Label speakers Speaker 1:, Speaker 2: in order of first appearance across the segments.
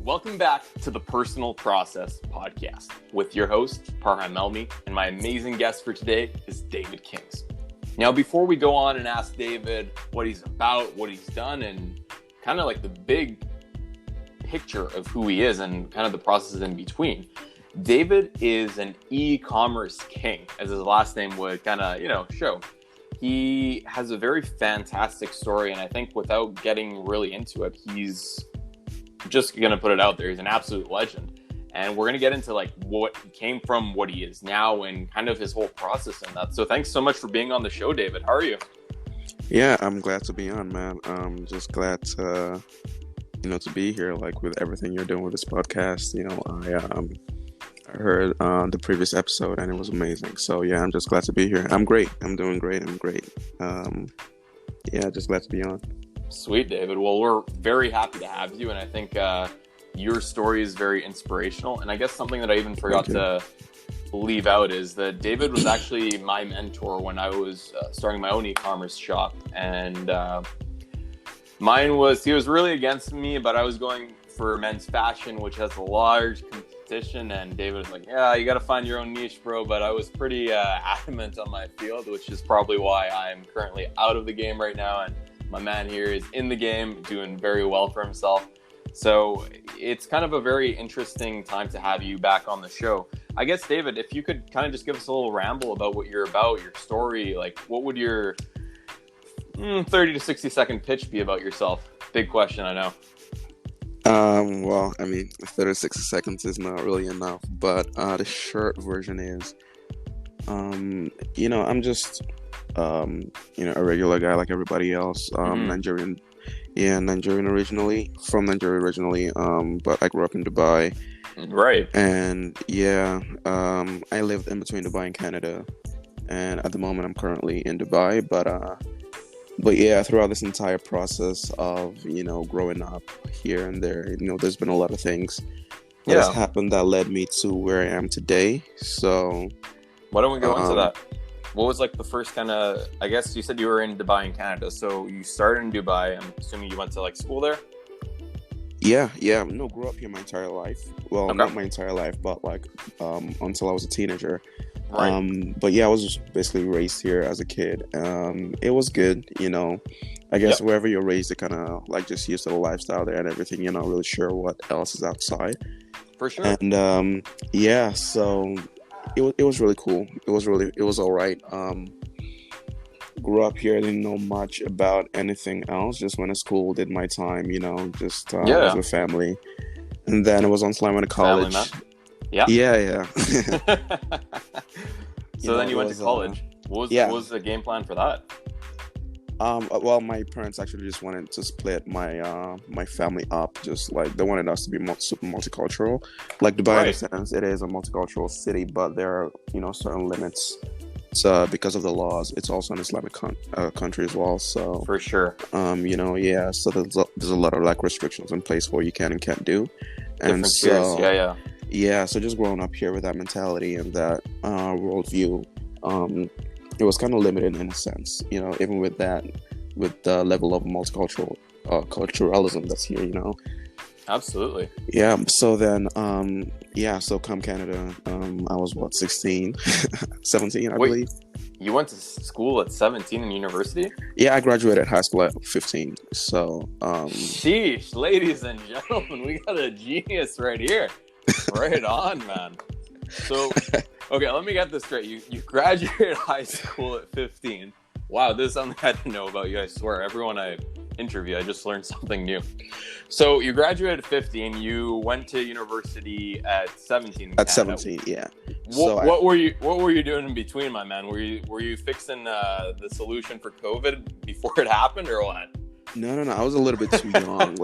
Speaker 1: Welcome back to the Personal Process Podcast with your host, Parham Melmi, and my amazing guest for today is David Kings. Now, before we go on and ask David what he's about, what he's done, and kind of like the big picture of who he is and kind of the processes in between, David is an e-commerce king, as his last name would kind of, show. He has a very fantastic story, and I think without getting really into it, he's just going to put it out there. He's an absolute legend. And we're going to get into like what he came from, what he is now, and kind of his whole process and that. So thanks so much for being on the show, David. How are you?
Speaker 2: Yeah, I'm glad to be on, man. I'm just glad to, to be here, like with everything you're doing with this podcast. I heard the previous episode and it was amazing. So yeah, I'm just glad to be here. I'm great. I'm doing great. I'm great. Just glad to be on.
Speaker 1: Sweet, David. Well, we're very happy to have you. And I think your story is very inspirational. And I guess something that I even forgot to leave out is that David was actually my mentor when I was starting my own e-commerce shop. And he was really against me, but I was going for men's fashion, which has a large competition. And David was like, yeah, you got to find your own niche, bro. But I was pretty adamant on my field, which is probably why I'm currently out of the game right now. And my man here is in the game, doing very well for himself. So it's kind of a very interesting time to have you back on the show. I guess, David, if you could kind of just give us a little ramble about what you're about, your story, like what would your 30 to 60 second pitch be about yourself? Big question, I know.
Speaker 2: 30 to 60 seconds is not really enough, but the short version is, I'm just a regular guy like everybody else. Nigerian originally, from Nigeria originally, but I grew up in Dubai.
Speaker 1: Right.
Speaker 2: And I lived in between Dubai and Canada, and at the moment I'm currently in Dubai, but yeah, throughout this entire process of, growing up here and there, there's been a lot of things that has happened that led me to where I am today. So
Speaker 1: why don't we go into that? What was like the first kind of, I guess you said you were in Dubai in Canada. So you started in Dubai. I'm assuming you went to like school there?
Speaker 2: Yeah. No, grew up here my entire life. Well, not my entire life, but like until I was a teenager. Right. But yeah, I was just basically raised here as a kid. It was good, I guess wherever you're raised, you kind of like just used to the lifestyle there and everything. You're not really sure what else is outside.
Speaker 1: For sure.
Speaker 2: And so it was really cool. It was all right. Grew up here, didn't know much about anything else. Just went to school, did my time, was with family. And then it was until I went to college.
Speaker 1: Family, man. Yeah.
Speaker 2: Yeah.
Speaker 1: So then you went to college. What was the game plan for that?
Speaker 2: Well, my parents actually just wanted to split my family up. Just like they wanted us to be super multicultural. Like Dubai, in a sense, it is a multicultural city, but there are certain limits. So because of the laws, it's also an Islamic country as well. So
Speaker 1: for sure,
Speaker 2: So there's a lot of like restrictions in place for what you can and can't do. And so so just growing up here with that mentality and that worldview, it was kind of limited in a sense, even with the level of multicultural culturalism that's here,
Speaker 1: Absolutely.
Speaker 2: Yeah. So then, so come Canada, I was 16, 17, I believe.
Speaker 1: You went to school at 17 in university?
Speaker 2: Yeah, I graduated high school at 15. So,
Speaker 1: sheesh, ladies and gentlemen, we got a genius right here. Right on, man. So, okay, let me get this straight. You graduated high school at 15. Wow, this is something I didn't know about you. I swear, everyone I interview, I just learned something new. So you graduated at 15. You went to university at 17.
Speaker 2: At 17, yeah.
Speaker 1: What were you doing in between, my man? Were you fixing the solution for COVID before it happened, or what?
Speaker 2: No. I was a little bit too young,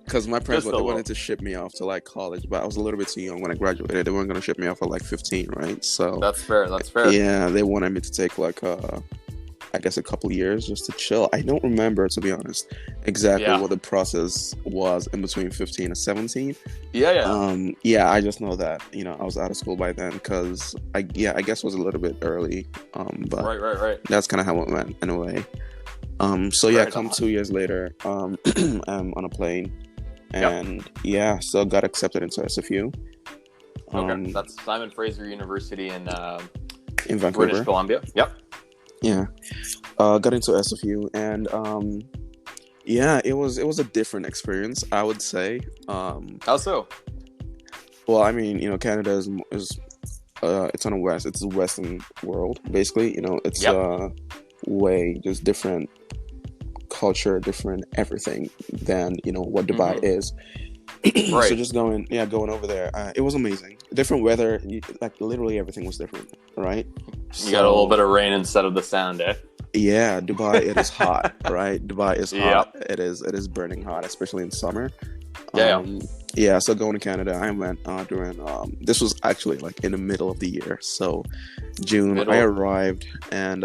Speaker 2: because my parents wanted to ship me off to like college, but I was a little bit too young when I graduated. They weren't going to ship me off at like 15, right? So
Speaker 1: that's fair.
Speaker 2: Yeah, they wanted me to take like I guess a couple years just to chill. I don't remember, to be honest, exactly what the process was in between 15 and 17. I just know that I was out of school by then because I guess it was a little bit early. But
Speaker 1: right.
Speaker 2: That's kind of how it went anyway. Come 2 years later, I'm on a plane, and yeah, so got accepted into SFU.
Speaker 1: Okay, that's Simon Fraser University in
Speaker 2: Vancouver,
Speaker 1: British Columbia. Yep.
Speaker 2: Yeah, got into SFU, and yeah, it was a different experience, I would say.
Speaker 1: How so?
Speaker 2: Well, I mean, Canada is it's on the west. It's the Western world, basically. It's way just different culture, different everything than what Dubai is.
Speaker 1: Right.
Speaker 2: So just going over there, it was amazing. Different weather, like literally everything was different, right?
Speaker 1: You got a little bit of rain instead of the sand, eh?
Speaker 2: Yeah, Dubai, it is hot, right? Dubai is hot. It is burning hot, especially in summer. Yeah, so going to Canada, I went during this was actually like in the middle of the year, so June. I arrived, and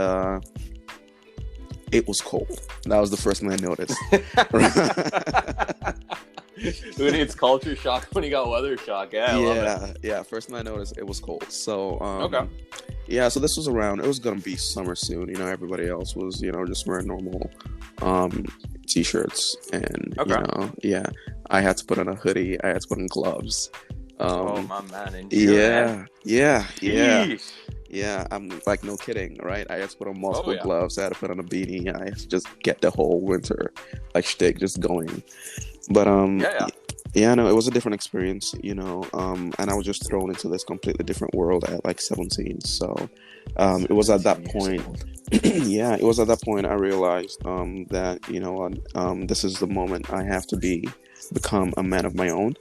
Speaker 2: it was cold. That was the first thing I noticed.
Speaker 1: Who needs culture shock when you got weather shock?
Speaker 2: Yeah. First thing I noticed, it was cold. So yeah, so this was around. It was gonna be summer soon. Everybody else was just wearing normal t-shirts, and I had to put on a hoodie. I had to put on gloves.
Speaker 1: Oh my man!
Speaker 2: Yeah. I'm like, no kidding, right? I had to put on multiple gloves. I had to put on a beanie. I had to just get the whole winter like shtick just going. But no, it was a different experience, and I was just thrown into this completely different world at like 17. So it was at that point. It was at that point I realized that this is the moment I have to become a man of my own.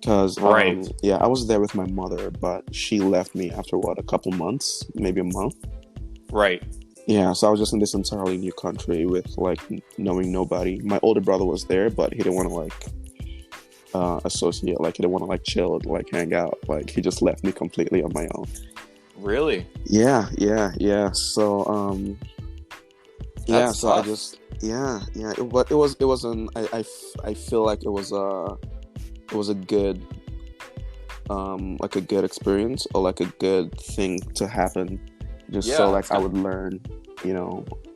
Speaker 2: Because I was there with my mother, but she left me after a couple months, maybe a month.
Speaker 1: Right.
Speaker 2: Yeah, so I was just in this entirely new country with like knowing nobody. My older brother was there, but he didn't want to like associate, like he didn't want to like chill, like hang out. Like he just left me completely on my own.
Speaker 1: Really?
Speaker 2: Yeah. So
Speaker 1: That's
Speaker 2: so
Speaker 1: tough.
Speaker 2: I just it wasn't. I feel like it was a good like a good experience, or like a good thing to happen, just so like I would learn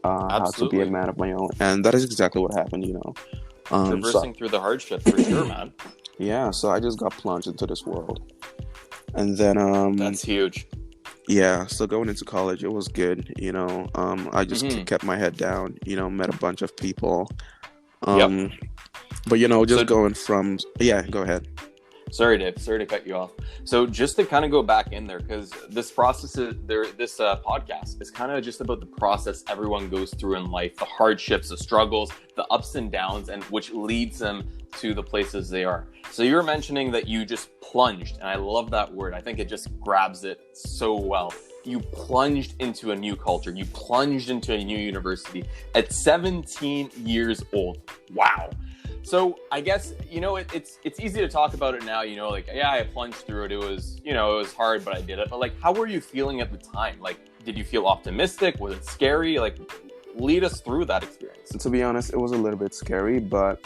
Speaker 2: how to be a man of my own, and that is exactly what happened.
Speaker 1: Traversing through the hardship, for sure, man.
Speaker 2: Yeah, so I just got plunged into this world, and then
Speaker 1: that's huge.
Speaker 2: Yeah, so going into college, it was good. I just kept my head down. Met a bunch of people. But just going from go ahead.
Speaker 1: Sorry, Dave. Sorry to cut you off. So just to kind of go back in there, because this process this podcast is kind of just about the process everyone goes through in life, the hardships, the struggles, the ups and downs, and which leads them to the places they are. So you were mentioning that you just plunged, and I love that word. I think it just grabs it so well. You plunged into a new culture. You plunged into a new university at 17 years old. Wow. So I guess, it's easy to talk about it now, I plunged through it. It was, it was hard, but I did it. But like, how were you feeling at the time? Like, did you feel optimistic? Was it scary? Like, lead us through that experience.
Speaker 2: To be honest, it was a little bit scary, but,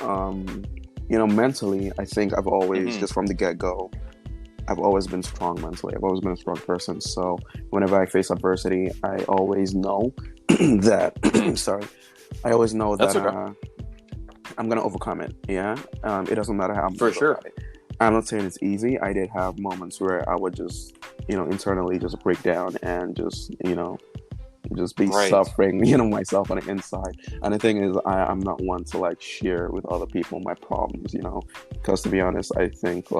Speaker 2: mentally, I think I've always, just from the get-go, I've always been strong mentally. I've always been a strong person. So whenever I face adversity, I always know that, I always know that, okay. I'm going to overcome it. Yeah. It doesn't matter how I'm
Speaker 1: for sure.
Speaker 2: About it. I'm not saying it's easy. I did have moments where I would just, internally just break down and just be suffering, myself on the inside. And the thing is, I'm not one to like share with other people my problems, because to be honest, I think,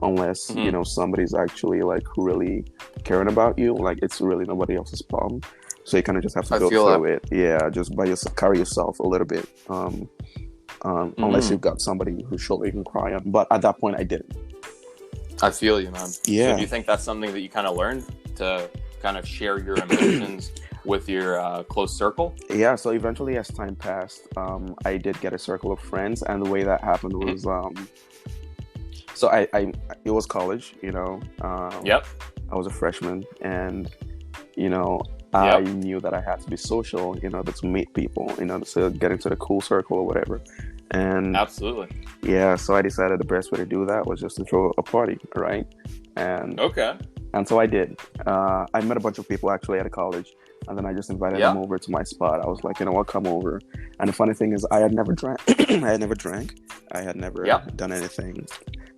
Speaker 2: unless, somebody's actually like really caring about you, like it's really nobody else's problem. So you kind of just have to go through it. Yeah. Just carry yourself a little bit. Unless you've got somebody whose shoulder you can cry on. But at that point, I didn't.
Speaker 1: I feel you, man.
Speaker 2: Yeah.
Speaker 1: So do you think that's something that you kind of learned to kind of share your emotions with your close circle?
Speaker 2: Yeah. So eventually, as time passed, I did get a circle of friends. And the way that happened was, so it was college, I was a freshman, and, I knew that I had to be social, to meet people, to get into the cool circle or whatever. And
Speaker 1: absolutely.
Speaker 2: Yeah, so I decided the best way to do that was just to throw a party, right? And so I did. I met a bunch of people actually at a college, and then I just invited them over to my spot. I was like, you know what, come over. And the funny thing is, I had never drank. I had never
Speaker 1: Yep.
Speaker 2: done anything.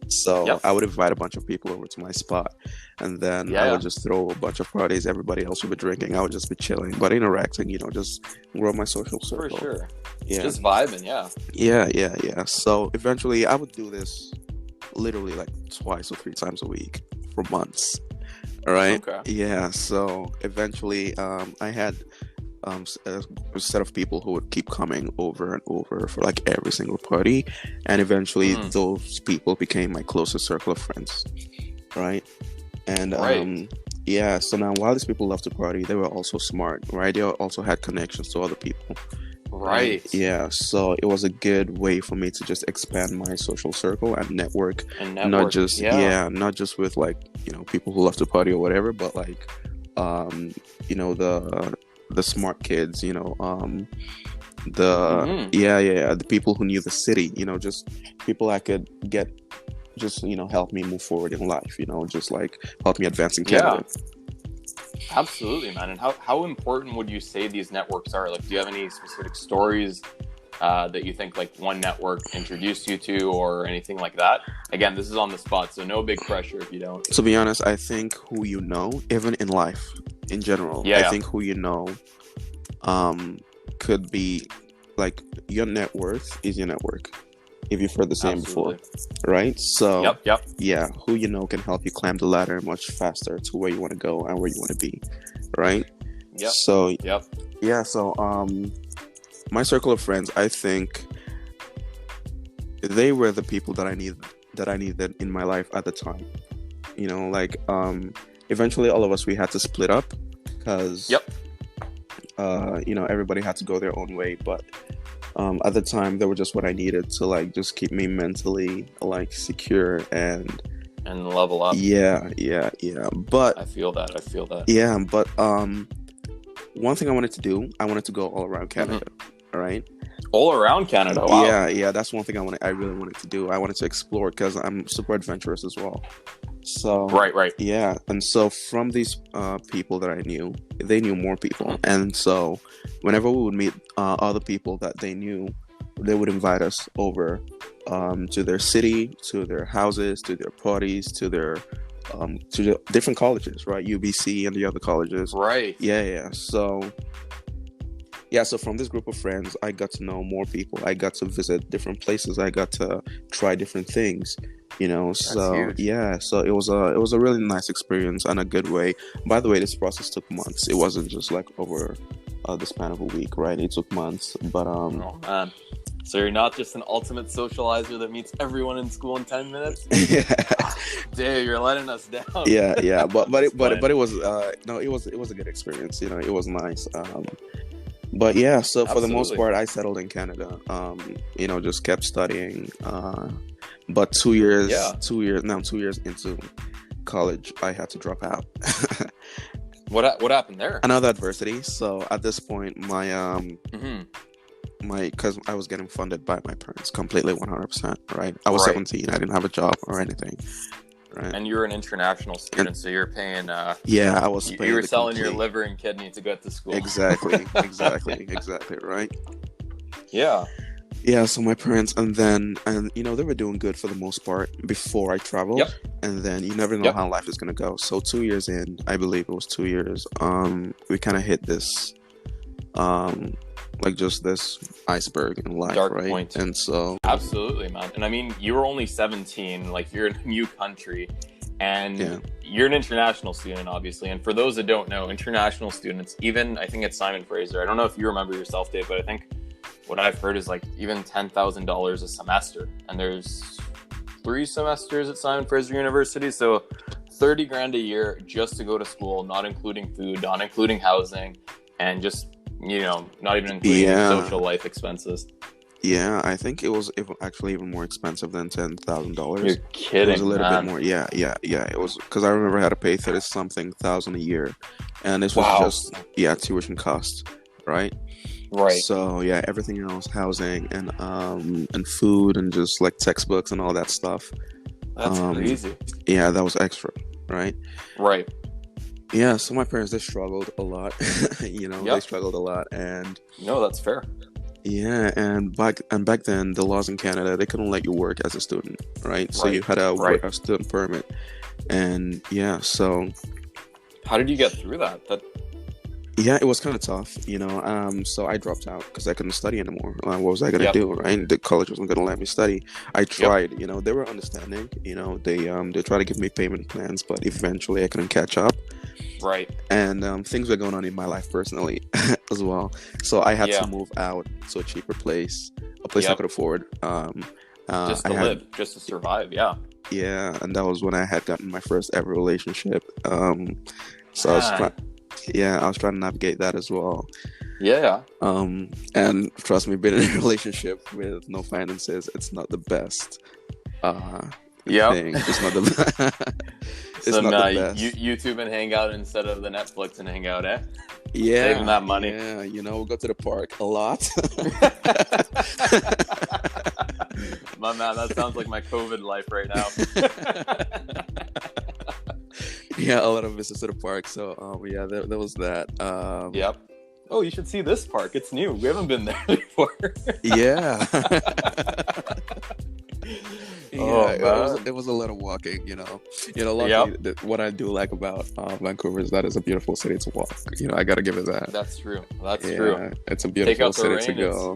Speaker 2: So
Speaker 1: Yep.
Speaker 2: I would invite a bunch of people over to my spot, and then I would just throw a bunch of parties. Everybody else would be drinking. I would just be chilling, but interacting, just grow my social circle.
Speaker 1: For sure.
Speaker 2: Yeah.
Speaker 1: Just vibing, yeah.
Speaker 2: Yeah. So eventually I would do this literally like twice or three times a week for months. All right.
Speaker 1: Okay.
Speaker 2: Yeah. So eventually I had a set of people who would keep coming over and over for like every single party, and eventually those people became my closest circle of friends, right? And so now while these people loved to party, they were also smart, right? They also had connections to other people,
Speaker 1: right?
Speaker 2: Yeah, so it was a good way for me to just expand my social circle and network. Not just not just with like people who love to party or whatever, but like the smart kids, the people who knew the city, just people I could get, just help me move forward in life, just like help me advance in Canada.
Speaker 1: Absolutely, man. And how important would you say these networks are? Like, do you have any specific stories that you think like one network introduced you to, or anything like that? Again, this is on the spot, so no big pressure if you don't.
Speaker 2: To be honest, I think who you know, even in life in general, I think who you know could be like your net worth is your network, if you've heard the saying before, right? So yeah, who you know can help you climb the ladder much faster to where you want to go and where you want to be, right? So my circle of friends, I think they were the people that I needed in my life at the time. Eventually all of us, we had to split up because everybody had to go their own way, but at the time they were just what I needed to like just keep me mentally like secure and
Speaker 1: level up.
Speaker 2: But
Speaker 1: I feel that.
Speaker 2: Yeah, but one thing I wanted to do, I wanted to go all around Canada. All right.
Speaker 1: All around Canada. Wow.
Speaker 2: Yeah. That's one thing I really wanted to do. I wanted to explore because I'm super adventurous as well. So
Speaker 1: right.
Speaker 2: Yeah, and so from these people that I knew, they knew more people, and so whenever we would meet other people that they knew, they would invite us over to their city, to their houses, to their parties, to their to the different colleges, right? UBC and the other colleges.
Speaker 1: Right.
Speaker 2: Yeah. So from this group of friends, I got to know more people. I got to visit different places. I got to try different things, So yeah, so it was a really nice experience and a good way. By the way, this process took months. It wasn't just like over the span of a week, right? It took months, but
Speaker 1: Oh man. So you're not just an ultimate socializer that meets everyone in school in 10 minutes? Dude, you're letting us down.
Speaker 2: Yeah. But it was it was a good experience. It was nice. But yeah, so for the most part, I settled in Canada. Just kept studying. But 2 years into college, I had to drop out.
Speaker 1: What happened there?
Speaker 2: Another adversity. So at this point, because I was getting funded by my parents completely 100%, right? I was 17. I didn't have a job or anything. Right.
Speaker 1: And you're an international student, so you're paying.
Speaker 2: I was paying.
Speaker 1: You were selling your liver and kidney to get to school.
Speaker 2: Exactly, right? Yeah. So my parents, and they were doing good for the most part before I traveled.
Speaker 1: Yep.
Speaker 2: And then you never know how life is gonna go. So 2 years in, I believe it was 2 years. We kind of hit this, like just this iceberg in life,
Speaker 1: dark
Speaker 2: right?
Speaker 1: point.
Speaker 2: And so
Speaker 1: absolutely, man. And I mean, you were only 17, like you're in a new country, and you're an international student, obviously. And for those that don't know, international students, even I think it's Simon Fraser. I don't know if you remember yourself, Dave, but I think what I've heard is like even $10,000 a semester, and there's 3 semesters at Simon Fraser University, so 30 grand a year just to go to school, not including food, not including housing, and just not even including social life expenses.
Speaker 2: Yeah, I think it was actually even more expensive than $10,000.
Speaker 1: You're kidding,
Speaker 2: It was a little bit more. Yeah. It was because I remember I had to pay 30-something thousand a year, and this was just tuition costs, right?
Speaker 1: Right.
Speaker 2: So yeah, everything else, housing and food and just like textbooks and all that stuff.
Speaker 1: That's crazy.
Speaker 2: Yeah, that was extra, right?
Speaker 1: Right.
Speaker 2: Yeah, so my parents, they struggled a lot. They struggled a lot, and
Speaker 1: no, that's fair.
Speaker 2: Yeah, and back then the laws in Canada, they couldn't let you work as a student, right? So you
Speaker 1: Right.
Speaker 2: had to
Speaker 1: Right.
Speaker 2: work a student permit, and yeah, so
Speaker 1: How did you get through that?
Speaker 2: yeah, it was kind of tough, so I dropped out because I couldn't study anymore. What was I gonna
Speaker 1: Yep.
Speaker 2: do, right? The college wasn't gonna let me study. I
Speaker 1: Yep.
Speaker 2: tried, they were understanding, they tried to give me payment plans, but eventually I couldn't catch up.
Speaker 1: Right.
Speaker 2: And things were going on in my life personally as well. So I had
Speaker 1: Yeah.
Speaker 2: to move out to a cheaper place, a place I
Speaker 1: Yep.
Speaker 2: could afford.
Speaker 1: Just to
Speaker 2: I had,
Speaker 1: live, just to survive. Yeah.
Speaker 2: yeah, and that was when I had gotten my first ever relationship. So I was
Speaker 1: Man.
Speaker 2: I was trying to navigate that as well.
Speaker 1: Yeah.
Speaker 2: And trust me, being in a relationship with no finances, it's not the best.
Speaker 1: Yep.
Speaker 2: Thing. It's not the it's
Speaker 1: So
Speaker 2: not
Speaker 1: now
Speaker 2: the best.
Speaker 1: YouTube and Hangout instead of the Netflix and Hangout, eh?
Speaker 2: Yeah,
Speaker 1: Saving that money.
Speaker 2: Yeah, we go to the park a lot.
Speaker 1: My man, that sounds like my COVID life right now.
Speaker 2: Yeah, a lot of visits to the park. So yeah, there was that.
Speaker 1: Yep. Oh, you should see this park. It's new. We haven't been there before.
Speaker 2: Yeah.
Speaker 1: Oh,
Speaker 2: it was a lot of walking, luckily, what I do like about Vancouver is that it's a beautiful city to walk. I gotta give it that.
Speaker 1: That's true. That's true.
Speaker 2: It's a
Speaker 1: Take
Speaker 2: beautiful
Speaker 1: out the
Speaker 2: city
Speaker 1: rain.
Speaker 2: to go.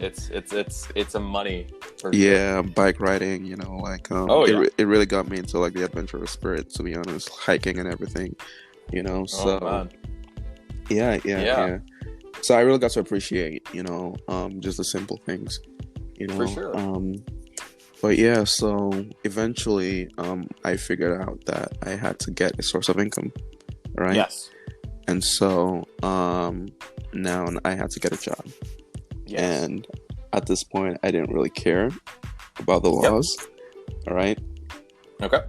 Speaker 1: It's a money. For
Speaker 2: Yeah, bike riding, it really got me into like the adventurous spirit, to be honest, hiking and everything, so
Speaker 1: man.
Speaker 2: yeah. So I really got to appreciate, just the simple things,
Speaker 1: For sure.
Speaker 2: But yeah, so eventually, I figured out that I had to get a source of income, right?
Speaker 1: Yes.
Speaker 2: And so, now I had to get a job.
Speaker 1: Yes.
Speaker 2: And at this point, I didn't really care about the laws, all right?
Speaker 1: Okay.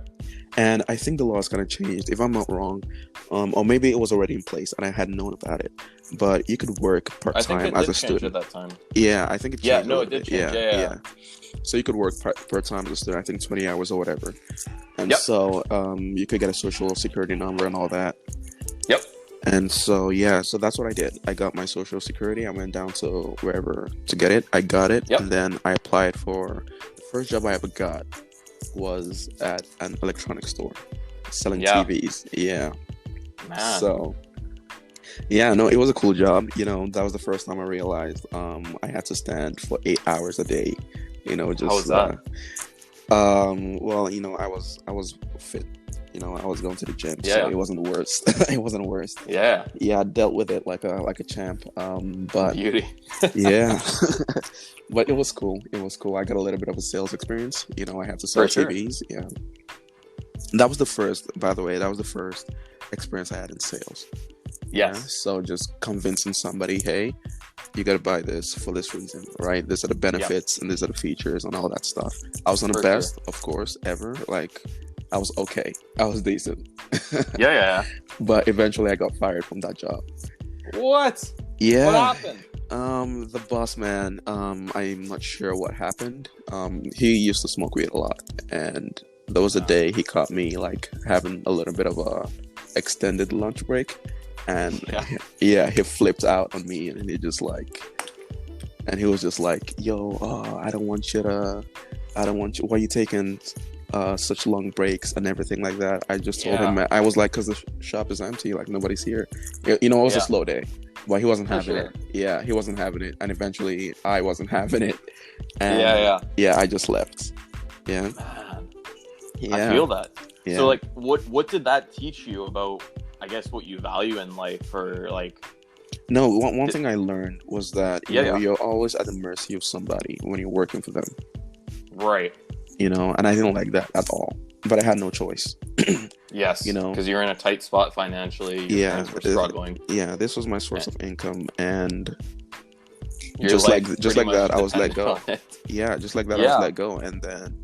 Speaker 2: And I think the laws kind of changed, if I'm not wrong, or maybe it was already in place and I hadn't known about it. But you could work part-time as a student.
Speaker 1: At that time.
Speaker 2: Yeah, I think it changed.
Speaker 1: Yeah, no, it did change. Yeah.
Speaker 2: So you could work part-time as a student, I think 20 hours or whatever. And so you could get a social security number and all that.
Speaker 1: Yep.
Speaker 2: And so, so that's what I did. I got my social security. I went down to wherever to get it. I got it.
Speaker 1: Yep.
Speaker 2: And then I applied for the first job I ever got was at an electronics store selling TVs. Yeah.
Speaker 1: Man.
Speaker 2: So, no, it was a cool job. That was the first time I realized I had to stand for 8 hours a day. Just
Speaker 1: how was that?
Speaker 2: Well, I was fit. I was going to the gym, so it wasn't the worst. It wasn't the worst.
Speaker 1: Yeah.
Speaker 2: Yeah, I dealt with it like a champ. But
Speaker 1: beauty.
Speaker 2: Yeah. But it was cool. I got a little bit of a sales experience. I had to sell TVs. Yeah. That was the first, by the way, experience I had in sales.
Speaker 1: Yes.
Speaker 2: Yeah? So just convincing somebody, hey, you got to buy this for this reason, right? These are the benefits and these are the features and all that stuff. I was on the best, of course, ever. Like, I was okay. I was decent.
Speaker 1: Yeah.
Speaker 2: But eventually I got fired from that job.
Speaker 1: What?
Speaker 2: Yeah.
Speaker 1: What happened?
Speaker 2: The boss man, I'm not sure what happened. He used to smoke weed a lot, and there was a day he caught me like having a little bit of a extended lunch break, and he flipped out on me, and he was just like, yo, I don't want you, why are you taking such long breaks and everything like that? I just told him, I was like, because the shop is empty, like nobody's here. It was a slow day, but he wasn't having it. Yeah, he wasn't having it, and eventually I wasn't having it. And I just left. Yeah.
Speaker 1: Man,
Speaker 2: yeah.
Speaker 1: I feel that.
Speaker 2: Yeah.
Speaker 1: So, like, what did that teach you about, I guess, what you value in life, or like?
Speaker 2: No, one thing I learned was that you're always at the mercy of somebody when you're working for them.
Speaker 1: Right.
Speaker 2: And I didn't like that at all. But I had no choice.
Speaker 1: Yes. Because you're in a tight spot financially. Your parents were struggling.
Speaker 2: Yeah, this was my source of income, and
Speaker 1: Your
Speaker 2: just
Speaker 1: life
Speaker 2: like that, I was let
Speaker 1: depended
Speaker 2: go.
Speaker 1: on it.
Speaker 2: Yeah, just like that, I was let go, and then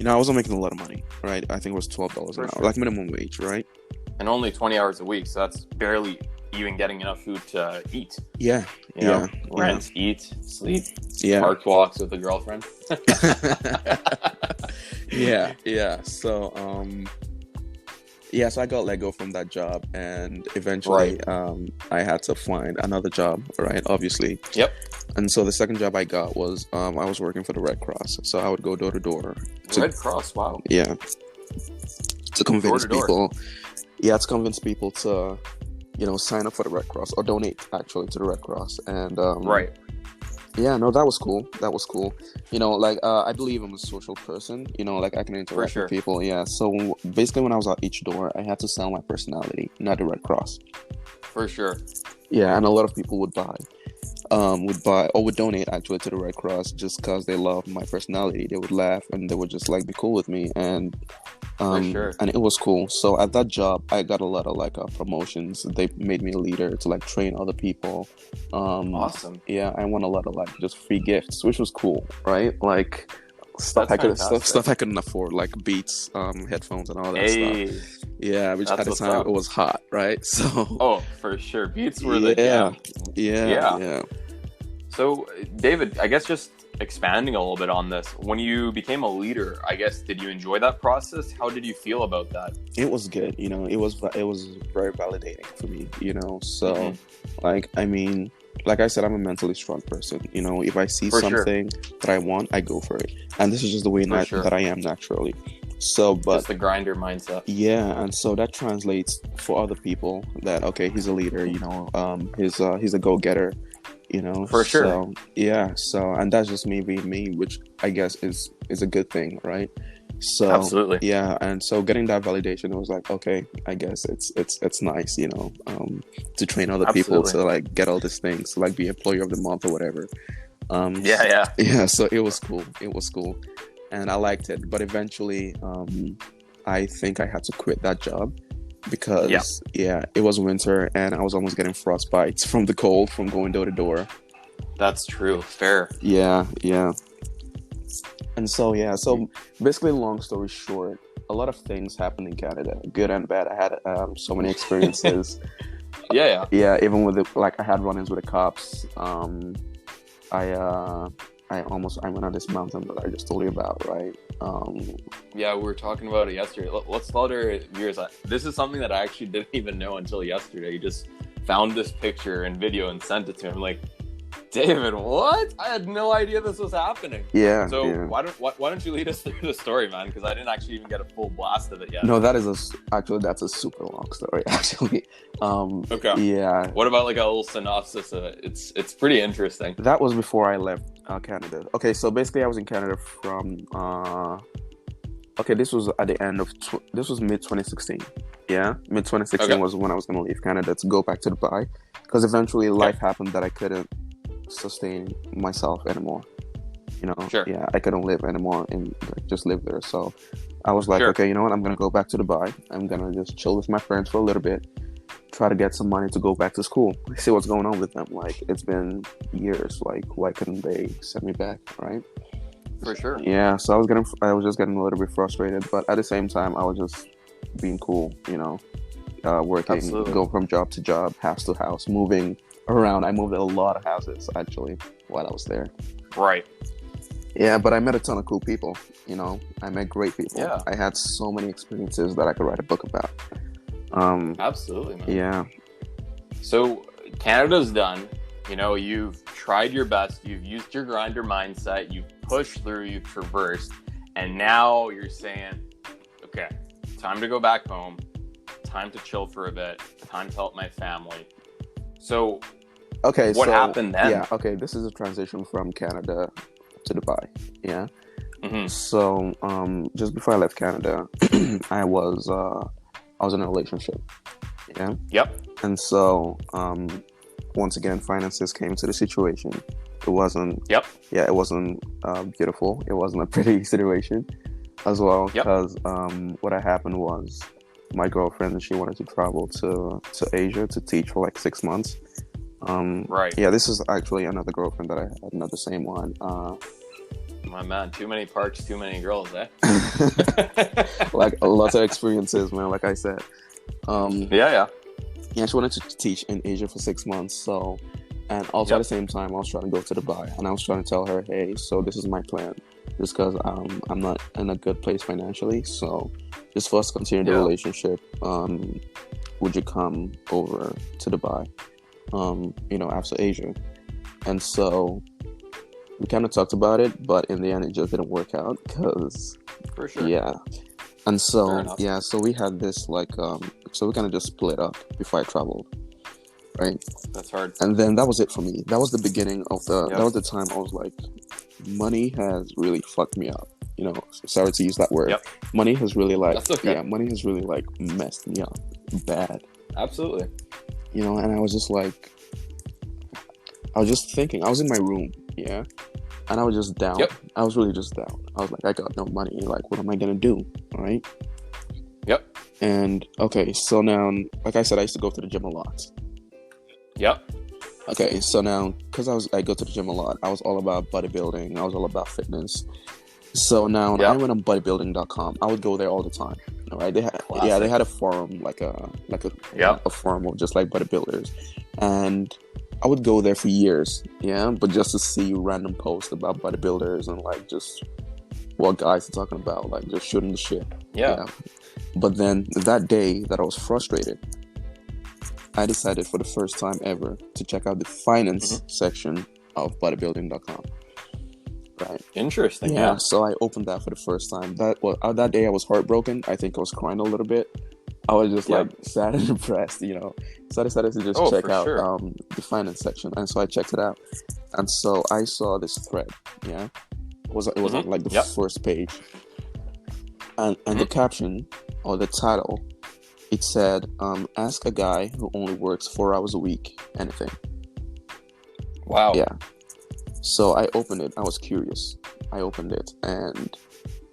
Speaker 2: I wasn't making a lot of money, right? I think it was $12 an hour, like minimum wage, right?
Speaker 1: And only 20 hours a week, so that's barely even getting enough food to eat.
Speaker 2: Yeah.
Speaker 1: Rent, eat, sleep, park walks with a girlfriend.
Speaker 2: Yeah. So, Yeah, so I got let go from that job, and eventually I had to find another job, right? Obviously.
Speaker 1: Yep.
Speaker 2: And so the second job I got was I was working for the Red Cross. So I would go door to door.
Speaker 1: Red Cross, wow.
Speaker 2: Yeah. To convince
Speaker 1: Door to door.
Speaker 2: people. Yeah, to convince people to, sign up for the Red Cross or donate actually to the Red Cross. And
Speaker 1: Right.
Speaker 2: yeah, no, that was cool. That was cool. I believe I'm a social person. I can interact with people. Yeah. So basically, when I was at each door, I had to sell my personality, not the Red Cross.
Speaker 1: For sure.
Speaker 2: Yeah, and a lot of people would buy or would donate actually to the Red Cross just because they loved my personality. They would laugh and they would just be cool with me, and and it was cool. So at that job, I got a lot of promotions. They made me a leader to train other people.
Speaker 1: Awesome.
Speaker 2: Yeah, I won a lot of just free gifts, which was cool, right? Stuff I couldn't afford, like Beats, headphones, and all that stuff. Yeah, which at the time it was hot, right? So.
Speaker 1: Oh, for sure, Beats were the jam.
Speaker 2: Yeah.
Speaker 1: So, David, I guess just expanding a little bit on this, when you became a leader, I guess, did you enjoy that process? How did you feel about that?
Speaker 2: It was good. It was very validating for me. So, like I said, I'm a mentally strong person. If I see something that I want, I go for it. And this is just the way that I am naturally. So, but
Speaker 1: just the grinder mindset.
Speaker 2: Yeah, and so that translates for other people that he's a leader. He's a go-getter.
Speaker 1: For sure.
Speaker 2: So, yeah. So, and that's just me being me, which I guess is a good thing, right? So
Speaker 1: absolutely.
Speaker 2: Yeah, and so getting that validation, it was okay, I guess it's nice, to train other people to get all these things, to be employee of the month or whatever. Yeah. So it was cool, and I liked it. But eventually, I think I had to quit that job because it was winter and I was almost getting frostbites from the cold from going door to door.
Speaker 1: That's true. Fair.
Speaker 2: Yeah. And so basically, long story short, a lot of things happened in Canada, good and bad. I had so many experiences.
Speaker 1: Yeah.
Speaker 2: Even with I had run-ins with the cops. I went on this mountain that I just told you about, right?
Speaker 1: Yeah, we were talking about it yesterday. Let's let our viewers. This is something that I actually didn't even know until yesterday. You just found this picture and video and sent it to me. I'm like, David, what? I had no idea this was happening.
Speaker 2: Yeah.
Speaker 1: So why don't you lead us through the story, man? Because I didn't actually even get a full blast of it yet.
Speaker 2: No, that's a super long story, actually.
Speaker 1: Okay.
Speaker 2: Yeah.
Speaker 1: What about a little synopsis of it? It's pretty interesting.
Speaker 2: That was before I left Canada. Okay, so basically I was in Canada from. This was at the end of this was mid 2016. Yeah, mid 2016 was when I was going to leave Canada to go back to Dubai, because eventually life happened that I couldn't sustain myself anymore.
Speaker 1: Sure.
Speaker 2: Yeah, I couldn't live anymore and just live there. So I was like, okay, you know what? I'm gonna go back to Dubai. I'm gonna just chill with my friends for a little bit, try to get some money to go back to school, see what's going on with them. It's been years. Why couldn't they send me back, right?
Speaker 1: For sure.
Speaker 2: Yeah. So I was just getting a little bit frustrated, but at the same time, I was just being cool, working,
Speaker 1: Absolutely.
Speaker 2: Go from job to job, house to house, moving around. I moved a lot of houses actually while I was there.
Speaker 1: Right.
Speaker 2: Yeah, but I met a ton of cool people. I met great people.
Speaker 1: Yeah.
Speaker 2: I had so many experiences that I could write a book about.
Speaker 1: Absolutely, man.
Speaker 2: Yeah.
Speaker 1: So Canada's done. You've tried your best. You've used your grinder mindset. You've pushed through. You've traversed, and now you're saying, okay, time to go back home. Time to chill for a bit. Time to help my family. So, what happened then?
Speaker 2: Yeah, okay, this is a transition from Canada to Dubai. Yeah.
Speaker 1: Mm-hmm.
Speaker 2: So, just before I left Canada, I was in a relationship. Yeah.
Speaker 1: Yep.
Speaker 2: And so, once again, finances came to the situation. It wasn't.
Speaker 1: Yep.
Speaker 2: Yeah, it wasn't beautiful. It wasn't a pretty situation, as well. Because what had happened was, my girlfriend, she wanted to travel to Asia to teach for 6 months.
Speaker 1: Right.
Speaker 2: Yeah, this is actually another girlfriend that I had, not the same one.
Speaker 1: My man, too many parks, too many girls, eh?
Speaker 2: Lots of experiences, man. Like I said.
Speaker 1: Yeah,
Speaker 2: she wanted to teach in Asia for 6 months. So, and also at the same time, I was trying to go to Dubai, and I was trying to tell her, hey, so this is my plan. just because I'm not in a good place financially. So just for us to continue the relationship, would you come over to Dubai, after Asia? And so we kind of talked about it, but in the end, it just didn't work out because,
Speaker 1: for sure,
Speaker 2: yeah. And so, so we had this so we kind of just split up before I traveled, right?
Speaker 1: That's hard.
Speaker 2: And then that was it for me. That was the beginning of that was the time I was like, money has really fucked me up. Sorry to use that word.
Speaker 1: Yep.
Speaker 2: Money has really
Speaker 1: money
Speaker 2: has really messed me up bad.
Speaker 1: Absolutely.
Speaker 2: And I was just like, I was just thinking, I was in my room, and I was just down.
Speaker 1: Yep.
Speaker 2: I was really just down. I was like, I got no money. Like, what am I going to do? All right.
Speaker 1: Yep.
Speaker 2: And, okay, so now, like I said, I used to go to the gym a lot.
Speaker 1: Yep.
Speaker 2: Okay, so now, because I go to the gym a lot, I was all about bodybuilding. I was all about fitness. So now, I went on bodybuilding.com. I would go there all the time. All right. They had a forum, like a forum of just like bodybuilders. And I would go there for years, but just to see random posts about bodybuilders and like just what guys are talking about, like just shooting the shit.
Speaker 1: Yeah.
Speaker 2: But then that day that I was frustrated, I decided for the first time ever to check out the finance section of bodybuilding.com. Right.
Speaker 1: Interesting.
Speaker 2: Yeah. So I opened that for the first time. That day I was heartbroken. I think I was crying a little bit. I was just like sad and depressed, So I decided to just check out the finance section, and so I checked it out, and so I saw this thread. It was on like the first page, and the caption or the title, it said, "Ask a guy who only works 4 hours a week anything."
Speaker 1: Wow.
Speaker 2: Yeah. So I opened it. I was curious. I opened it, and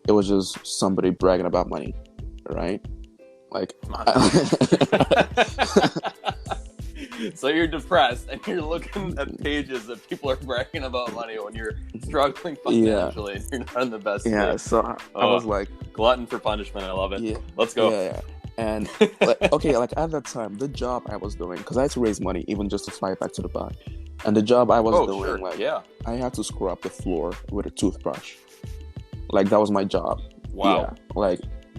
Speaker 2: it was just somebody bragging about money, right? Like,
Speaker 1: so you're depressed and you're looking at pages that people are bragging about money when you're struggling financially and you're not in the best state.
Speaker 2: So I was like,
Speaker 1: glutton for punishment. I love it. Let's go.
Speaker 2: And like at that time, the job I was doing, because I had to raise money even just to fly back to Dubai, and the job I was doing, I had to scrub the floor with a toothbrush. Like, that was my job.
Speaker 1: Wow.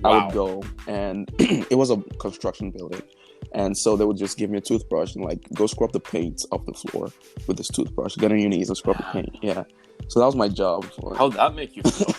Speaker 2: I would go, and it was a construction building, and so they would just give me a toothbrush and like, go scrub the paint off the floor with this toothbrush. Get on your knees and scrub the paint. Yeah. So that was my job.
Speaker 1: How'd that make you feel?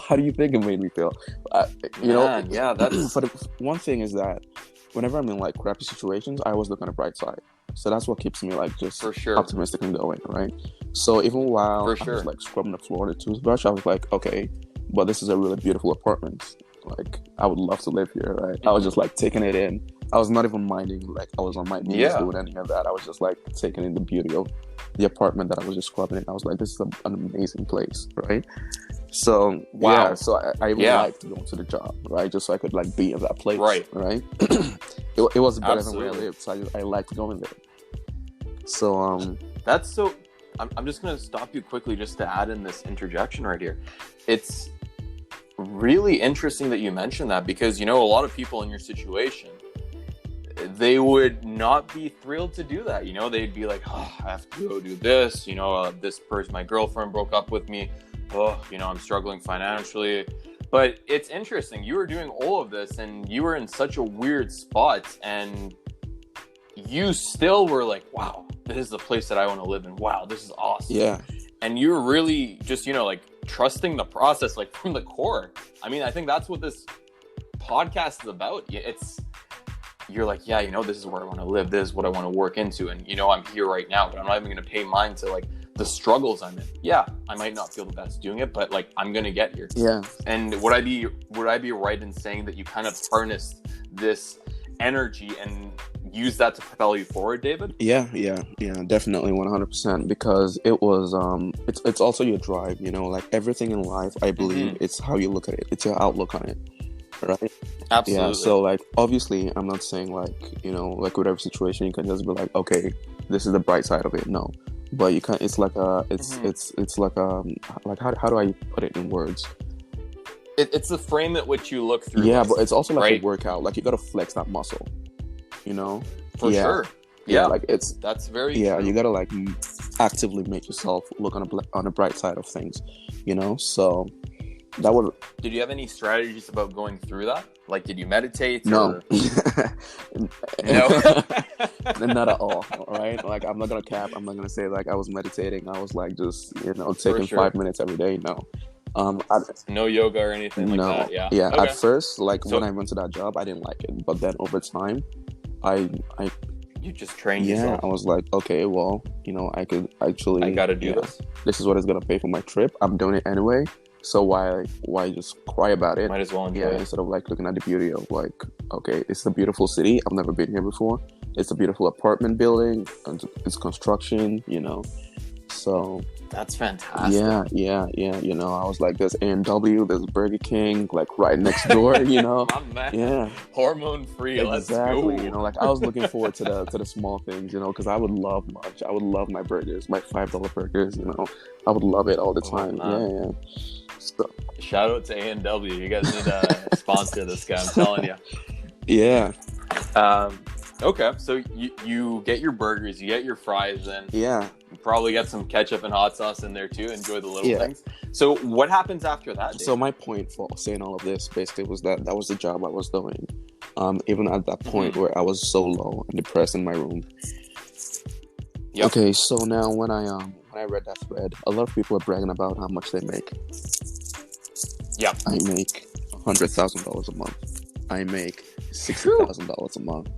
Speaker 2: How do you think it made me feel?
Speaker 1: That's.
Speaker 2: But one thing is that whenever I'm in like crappy situations, I always look on the bright side. So that's what keeps me like just optimistic and going, right? So even while I was like scrubbing the floor with a toothbrush, I was like, okay, but this is a really beautiful apartment. Like, I would love to live here, right? I was just like taking it in. I was not even minding, like I was on my knees doing any of that. I was just like taking in the beauty of the apartment that I was just scrubbing in. I was like, this is an amazing place, right? So so I liked going to the job, right? Just so I could like be in that place, right? It was better than where I lived, so I liked going there. So
Speaker 1: that's so. I'm just gonna stop you quickly just to add in this interjection right here. It's really interesting that you mentioned that, because a lot of people in your situation, they would not be thrilled to do that. They'd be like, oh, I have to go do this. This person, my girlfriend broke up with me. Oh, I'm struggling financially. But it's interesting. You were doing all of this and you were in such a weird spot, and you still were like, wow, this is the place that I want to live in. Wow, this is awesome.
Speaker 2: Yeah.
Speaker 1: And you're really just, like trusting the process, like from the core. I mean, I think that's what this podcast is about. You're like, this is where I want to live. This is what I want to work into. And, I'm here right now, but I'm not even going to pay mind to like the struggles I'm in. Yeah, I might not feel the best doing it, but like, I'm going to get here.
Speaker 2: Yeah.
Speaker 1: And would I be right in saying that you kind of harnessed this energy and use that to propel you forward, David?
Speaker 2: Yeah, definitely 100%, because it was it's also your drive, like everything in life, I believe it's how you look at it. It's your outlook on it, right?
Speaker 1: Absolutely.
Speaker 2: Yeah, so like obviously I'm not saying like, like whatever situation you can just be like, okay, this is the bright side of it. No. But you can't, it's like it's like how do I put it in words?
Speaker 1: It's the frame at which you look through.
Speaker 2: Yeah, but it's also like a workout. Like, you gotta flex that muscle,
Speaker 1: For sure.
Speaker 2: Yeah, like
Speaker 1: that's very
Speaker 2: true. You gotta like actively make yourself look on the bright side of things, so that would.
Speaker 1: Did you have any strategies about going through that? Like, did you meditate?
Speaker 2: No.
Speaker 1: No.
Speaker 2: Not at all. Right? Like, I'm not gonna cap. I'm not gonna say like I was meditating. I was like just taking 5 minutes every day. No.
Speaker 1: No yoga or anything like that. Yeah.
Speaker 2: Yeah. Okay. At first, like when I went to that job, I didn't like it, but then over time,
Speaker 1: you just trained yourself.
Speaker 2: I was like, okay, well, I could actually.
Speaker 1: I gotta do this.
Speaker 2: This is what is gonna pay for my trip. I'm doing it anyway. So why just cry about it?
Speaker 1: Might as well enjoy it.
Speaker 2: Instead of like looking at the beauty of like, okay, it's a beautiful city. I've never been here before. It's a beautiful apartment building. It's construction, So
Speaker 1: that's fantastic.
Speaker 2: Yeah. I was like, there's A&W, there's Burger King, like right next door.
Speaker 1: My man.
Speaker 2: Yeah.
Speaker 1: Hormone free.
Speaker 2: Exactly.
Speaker 1: Let's go.
Speaker 2: Like I was looking forward to the small things, because I would love lunch. I would love my burgers, my $5 burgers. I would love it all the time. Yeah. So.
Speaker 1: Shout out to A&W. You guys need to sponsor this guy. I'm telling you.
Speaker 2: Yeah.
Speaker 1: Okay, so you get your burgers, you get your fries in.
Speaker 2: Yeah.
Speaker 1: You probably get some ketchup and hot sauce in there too. Enjoy the little things. So what happens after that, Dave?
Speaker 2: So my point for saying all of this basically was that was the job I was doing. Even at that point where I was so low and depressed in my room. Yep. Okay, so now when I read that thread, a lot of people are bragging about how much they make.
Speaker 1: Yeah.
Speaker 2: I make $100,000 a month. I make $60,000 a month.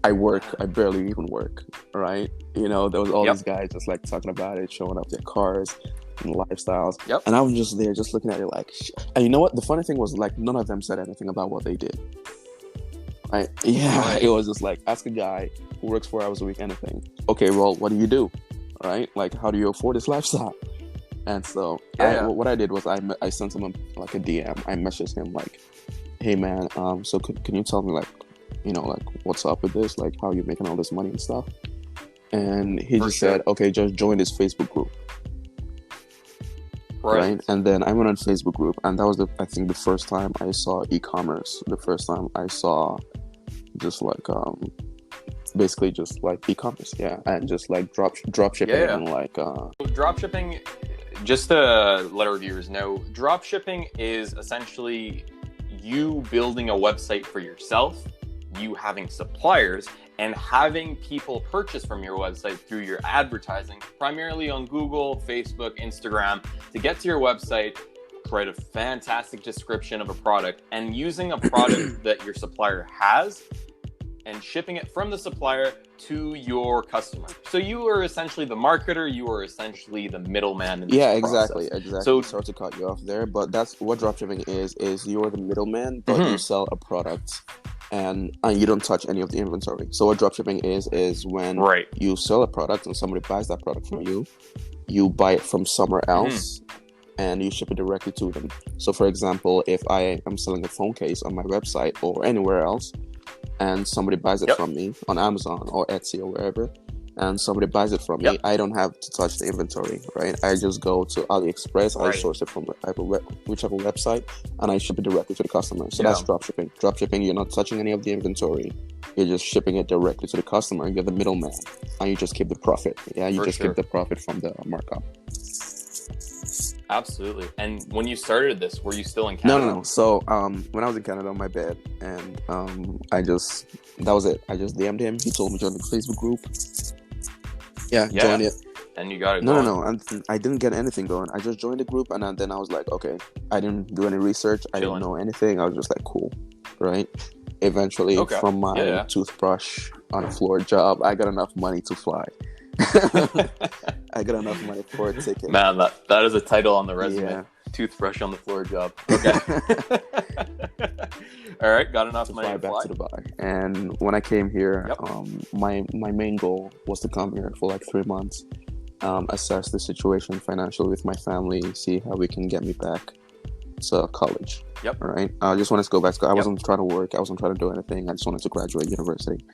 Speaker 2: I work. I barely even work. Right? There was all these guys just like talking about it, showing off their cars and lifestyles.
Speaker 1: Yep.
Speaker 2: And I was just there, just looking at it like. And you know what? The funny thing was like none of them said anything about what they did. Right? Yeah. Right. It was just like ask a guy who works 4 hours a week anything. Okay, well, what do you do? Right? Like, how do you afford this lifestyle? And so what I did was I sent him like a DM. I messaged him like, hey man, so can you tell me like, like what's up with this? Like, how are you making all this money and stuff? And he just said, okay, just join this Facebook group. Right. And then I went on Facebook group, and that was I think the first time I saw e-commerce. The first time I saw just like basically just like e-commerce, and just like drop shipping and like
Speaker 1: drop shipping. Just to let our viewers know, drop shipping is essentially you building a website for yourself, you having suppliers, and having people purchase from your website through your advertising, primarily on Google, Facebook, Instagram, to get to your website, write a fantastic description of a product, and using a product that your supplier has and shipping it from the supplier to your customer. So you are essentially the marketer, you are essentially the middleman in this process.
Speaker 2: Exactly. So sorry to cut you off there, but that's what dropshipping is you're the middleman, but you sell a product and you don't touch any of the inventory. So what dropshipping is when you sell a product and somebody buys that product from you, you buy it from somewhere else and you ship it directly to them. So for example, if I am selling a phone case on my website or anywhere else, and somebody buys it from me on Amazon or Etsy or wherever, and somebody buys it from me, I don't have to touch the inventory, right? I just go to AliExpress, I source it from whichever website, and I ship it directly to the customer. So that's dropshipping. Dropshipping, you're not touching any of the inventory. You're just shipping it directly to the customer. You're the middleman, and you just keep the profit. Yeah, you keep the profit from the markup.
Speaker 1: Absolutely. And when you started this, were you still in Canada?
Speaker 2: No. So when I was in Canada on my bed, and that was it. I just DM'd him. He told me to join the Facebook group. Join it.
Speaker 1: And you got it going.
Speaker 2: No. I didn't get anything going. I just joined the group, and then I was like, okay. I didn't do any research. I didn't know anything. I was just like, cool, right? Eventually, from my toothbrush on a floor job, I got enough money to fly. I got enough money for a ticket.
Speaker 1: Man, that is a title on the resume. Toothbrush on the floor job. Okay. All right, got enough money to fly
Speaker 2: back to Dubai. And when I came here, my main goal was to come here for like 3 months, assess the situation financially with my family, see how we can get me back to college. All right. I just wanted to go back to school. I wasn't trying to work. I wasn't trying to do anything. I just wanted to graduate university.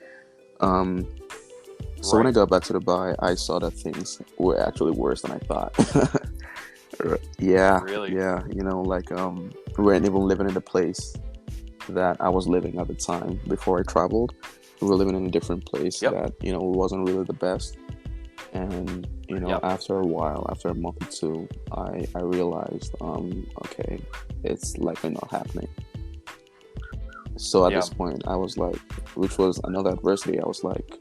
Speaker 2: So when I got back to Dubai, I saw that things were actually worse than I thought.
Speaker 1: Really?
Speaker 2: Yeah. We weren't even living in the place that I was living at the time before I traveled. we're living in a different place
Speaker 1: Yep.
Speaker 2: that, you know, wasn't really the best. And, you know,
Speaker 1: Yep.
Speaker 2: after a while, after a month or two, I realized, okay, it's likely not happening. So at
Speaker 1: Yeah.
Speaker 2: this point, I was like, which was another adversity. I was like,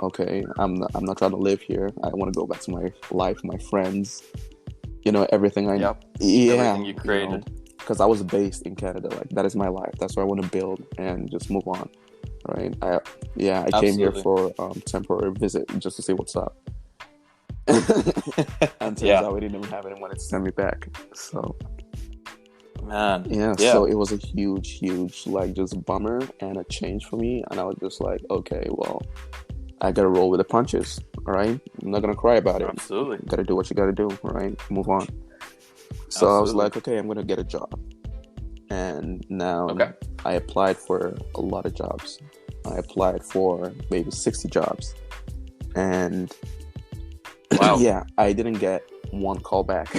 Speaker 2: okay, I'm not trying to live here. I want to go back to my life, my friends, you know, everything
Speaker 1: Yep.
Speaker 2: yeah,
Speaker 1: Everything you created.
Speaker 2: because I was based in Canada. Like, that is my life. That's where I want to build and just move on, right? I came here
Speaker 1: Absolutely.
Speaker 2: for temporary visit just to see what's up. And turns
Speaker 1: Yeah.
Speaker 2: out we didn't even have anyone to send me back. So
Speaker 1: Man.
Speaker 2: yeah,
Speaker 1: Yeah.
Speaker 2: so it was a huge, like, just bummer and a change for me. And I was just like, okay, well, I gotta roll with the punches, all right? I'm not gonna cry about it.
Speaker 1: Absolutely.
Speaker 2: You gotta do what you gotta do, all right? Move on. So I was like, okay, I'm gonna get a job. And now I applied for a lot of jobs. I applied for maybe 60 jobs. And
Speaker 1: Wow.
Speaker 2: yeah, I didn't get one call back.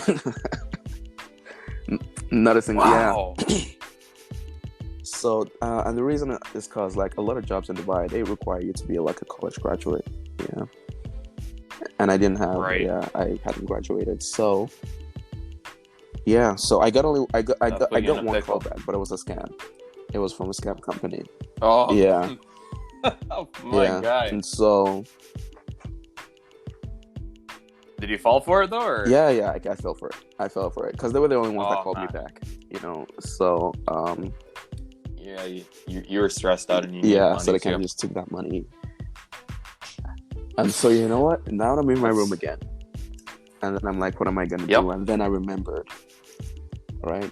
Speaker 2: Not a single.
Speaker 1: Wow.
Speaker 2: Yeah. So, and the reason is because, like, a lot of jobs in Dubai, they require you to be like a college graduate. Yeah. And I didn't have.
Speaker 1: Right.
Speaker 2: Yeah, I hadn't graduated. So yeah, so I got one call back, but it was a scam. It was from a scam company.
Speaker 1: Oh.
Speaker 2: Yeah.
Speaker 1: Oh my God.
Speaker 2: And so.
Speaker 1: Did you fall for it though, or?
Speaker 2: Yeah, I fell for it. Because they were the only ones that called me back. You know, so
Speaker 1: yeah, you were stressed out and you needed money,
Speaker 2: so they kind of just took that money. And so, you know what? Now I'm in my room again, and then I'm like, what am I gonna do? And then I remembered, right,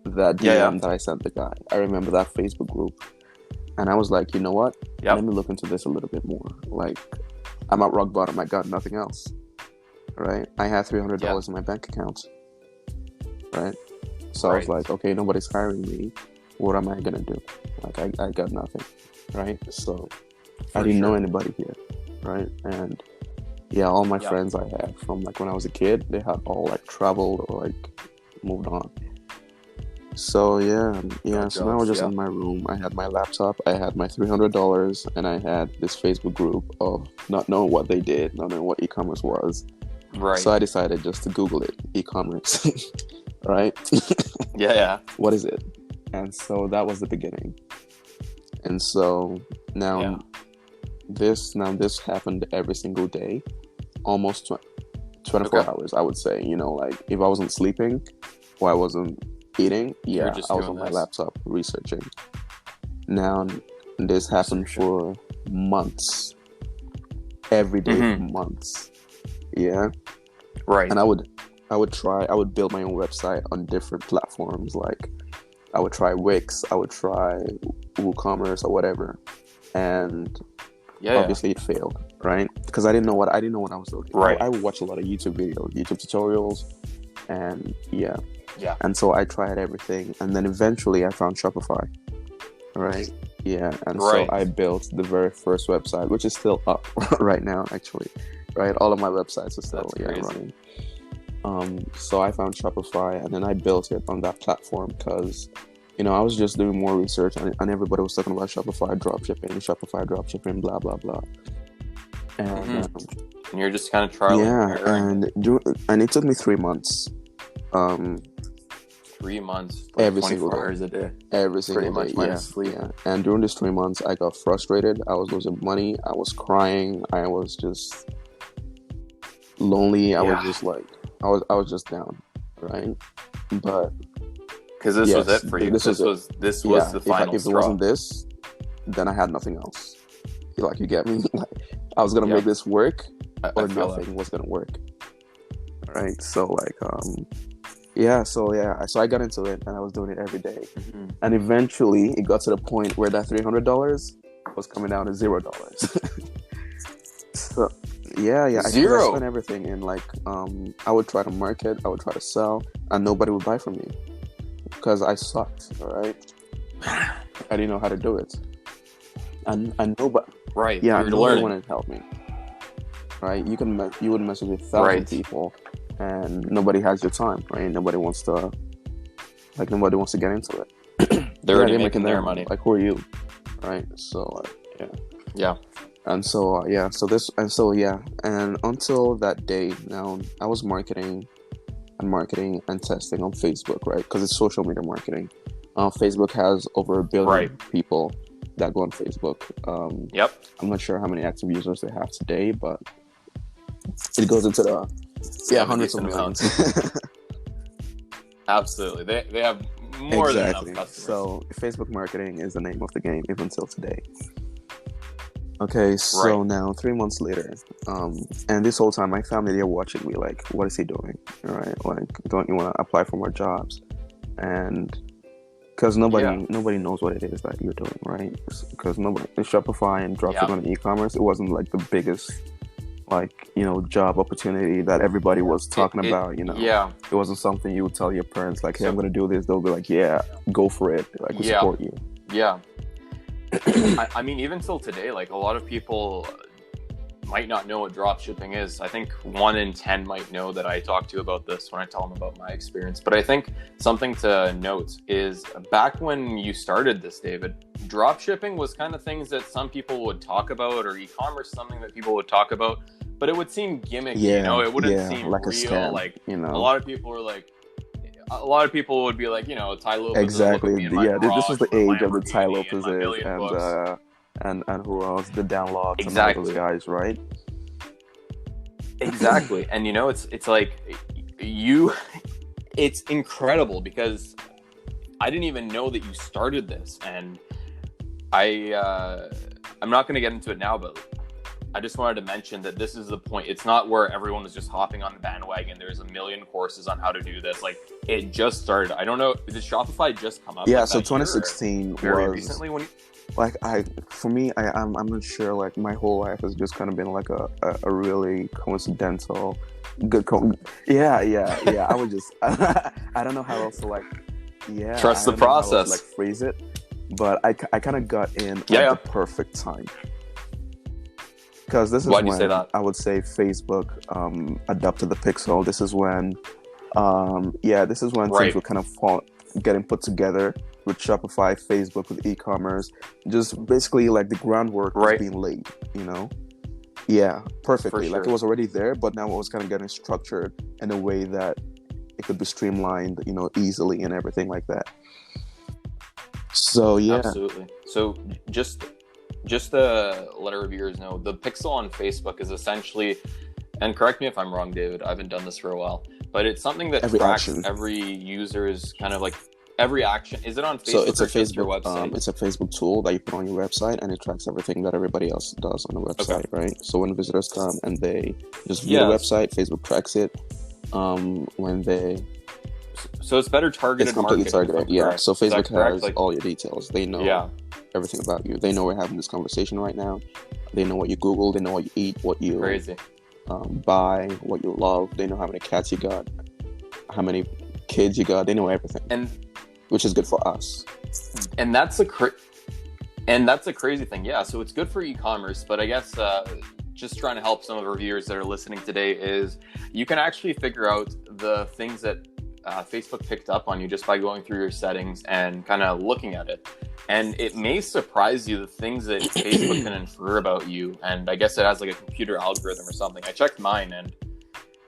Speaker 2: that DM that I sent the guy. I remember that Facebook group, and I was like, you know what? Let me look into this a little bit more. Like, I'm at rock bottom. I got nothing else. Right, I had $300 in my bank account. Right, so I was like, okay, nobody's hiring me. What am I gonna do? Like, I got nothing. Right, so I didn't know anybody here. Right, and all my friends I had from, like, when I was a kid, they had all, like, traveled or, like, moved on. So so now I was just in my room. I had my laptop, I had my $300, and I had this Facebook group of not knowing what they did, not knowing what e-commerce was.
Speaker 1: Right.
Speaker 2: So I decided just to Google it, e-commerce, right?
Speaker 1: Yeah.
Speaker 2: What is it? And so that was the beginning. And so now this happened every single day, almost 24 hours, I would say. You know, like, if I wasn't sleeping or I wasn't eating, I was on my laptop researching. Now, this happened for months, every day for months. Yeah.
Speaker 1: Right.
Speaker 2: And I would build my own website on different platforms. Like, I would try Wix, I would try WooCommerce or whatever. And obviously it failed, right? Because I didn't know what I was doing.
Speaker 1: Right.
Speaker 2: I would watch a lot of YouTube videos, YouTube tutorials, and
Speaker 1: Yeah.
Speaker 2: And so I tried everything, and then eventually I found Shopify. Right. Yeah. And so I built the very first website, which is still up right now, actually. Right. All of my websites are still running. So I found Shopify, and then I built it on that platform because, you know, I was just doing more research, and everybody was talking about Shopify dropshipping, blah blah blah. And
Speaker 1: and you're just kind of trialing.
Speaker 2: And it took me 3 months.
Speaker 1: 3 months,
Speaker 2: every single day,
Speaker 1: hours a day,
Speaker 2: every single day,
Speaker 1: minus sleep.
Speaker 2: And during these 3 months, I got frustrated. I was losing money. I was crying. I was just lonely. I was just like, I was just down, right? But
Speaker 1: because this was it for you. This was the final
Speaker 2: if it wasn't this, then I had nothing else. Like, you get me? Like, I was gonna make this work, or nothing was gonna work. Right? So, like, so I got into it, and I was doing it every day. And eventually it got to the point where that $300 was coming down to $0. So I spent everything in, like, I would try to market, I would try to sell, and nobody would buy from me because I sucked. All right, I didn't know how to do it, and nobody nobody wanted to help me. Right, you would message with 1,000 people, and nobody has your time, right? Nobody wants to get into it.
Speaker 1: They're already making their money.
Speaker 2: Like, who are you, right? So
Speaker 1: Yeah.
Speaker 2: And until that day, now I was marketing and testing on Facebook, right? Because it's social media marketing. Facebook has over 1 billion people that go on Facebook. I'm not sure how many active users they have today, but it goes into the hundreds of millions.
Speaker 1: Absolutely, they have more than enough customers.
Speaker 2: So Facebook marketing is the name of the game, even till today. Okay, so now 3 months later, and this whole time my family, they're watching me like, what is he doing? All right, like, don't you want to apply for more jobs? And because nobody knows what it is that you're doing, right? Because nobody, Shopify and dropshipping on e-commerce, it wasn't like the biggest, like, job opportunity that everybody was talking about. It wasn't something you would tell your parents like, hey, I'm gonna do this. They'll be like, yeah, go for it, like, we support you.
Speaker 1: I mean, even till today, like, a lot of people might not know what drop shipping is. I think 1 in 10 might know that I talk to about this when I tell them about my experience. But I think something to note is, back when you started this, David, drop shipping was kind of things that some people would talk about, or e-commerce, something that people would talk about, but it would seem gimmicky, it wouldn't seem
Speaker 2: like
Speaker 1: real.
Speaker 2: A scam,
Speaker 1: like, a lot of people were like, a lot of people would be like, Ty Lopez.
Speaker 2: Exactly. This was the age of the Ty Lopez and who else? The Dan Locks and all those guys, right?
Speaker 1: Exactly. And it's like it's incredible, because I didn't even know that you started this, and I'm not going to get into it now, but I just wanted to mention that this is the point. It's not where everyone was just hopping on the bandwagon. There's a million courses on how to do this. Like, it just started. I don't know. Is it Shopify just come up?
Speaker 2: Yeah. So 2016
Speaker 1: very
Speaker 2: was
Speaker 1: recently when.
Speaker 2: Like, I'm not sure. Like, my whole life has just kind of been like a really coincidental good. I would just I don't know how else to
Speaker 1: trust the process.
Speaker 2: Like, phrase it, but I kind of got in at the perfect time. Because this is when I would say Facebook adopted the pixel. This is when things were kind of getting put together with Shopify, Facebook, with e-commerce. Just basically like the groundwork was being laid, Yeah, perfectly. Like, it was already there, but now it was kind of getting structured in a way that it could be streamlined, easily and everything like that. So, yeah.
Speaker 1: Absolutely. So just to let our viewers know, the pixel on Facebook is essentially, and correct me if I'm wrong, David, I haven't done this for a while, but it's something that tracks every user's kind of like every action. Is it on Facebook?
Speaker 2: So it's a Facebook website? It's a Facebook tool that you put on your website, and it tracks everything that everybody else does on the website, right? So when visitors come and they just view the website, Facebook tracks it.
Speaker 1: So it's better targeted.
Speaker 2: It's completely targeted,
Speaker 1: Correct.
Speaker 2: So Facebook has all your details. They know everything about you. They know we're having this conversation right now. They know what you Google. They know what you eat, what you buy, what you love. They know how many cats you got, how many kids you got. They know everything, which is good for us.
Speaker 1: And that's a crazy thing. Yeah, so it's good for e-commerce, but I guess just trying to help some of our viewers that are listening today is you can actually figure out the things that Facebook picked up on you just by going through your settings and kind of looking at it. And it may surprise you the things that Facebook can infer about you. And I guess it has like a computer algorithm or something. I checked mine, and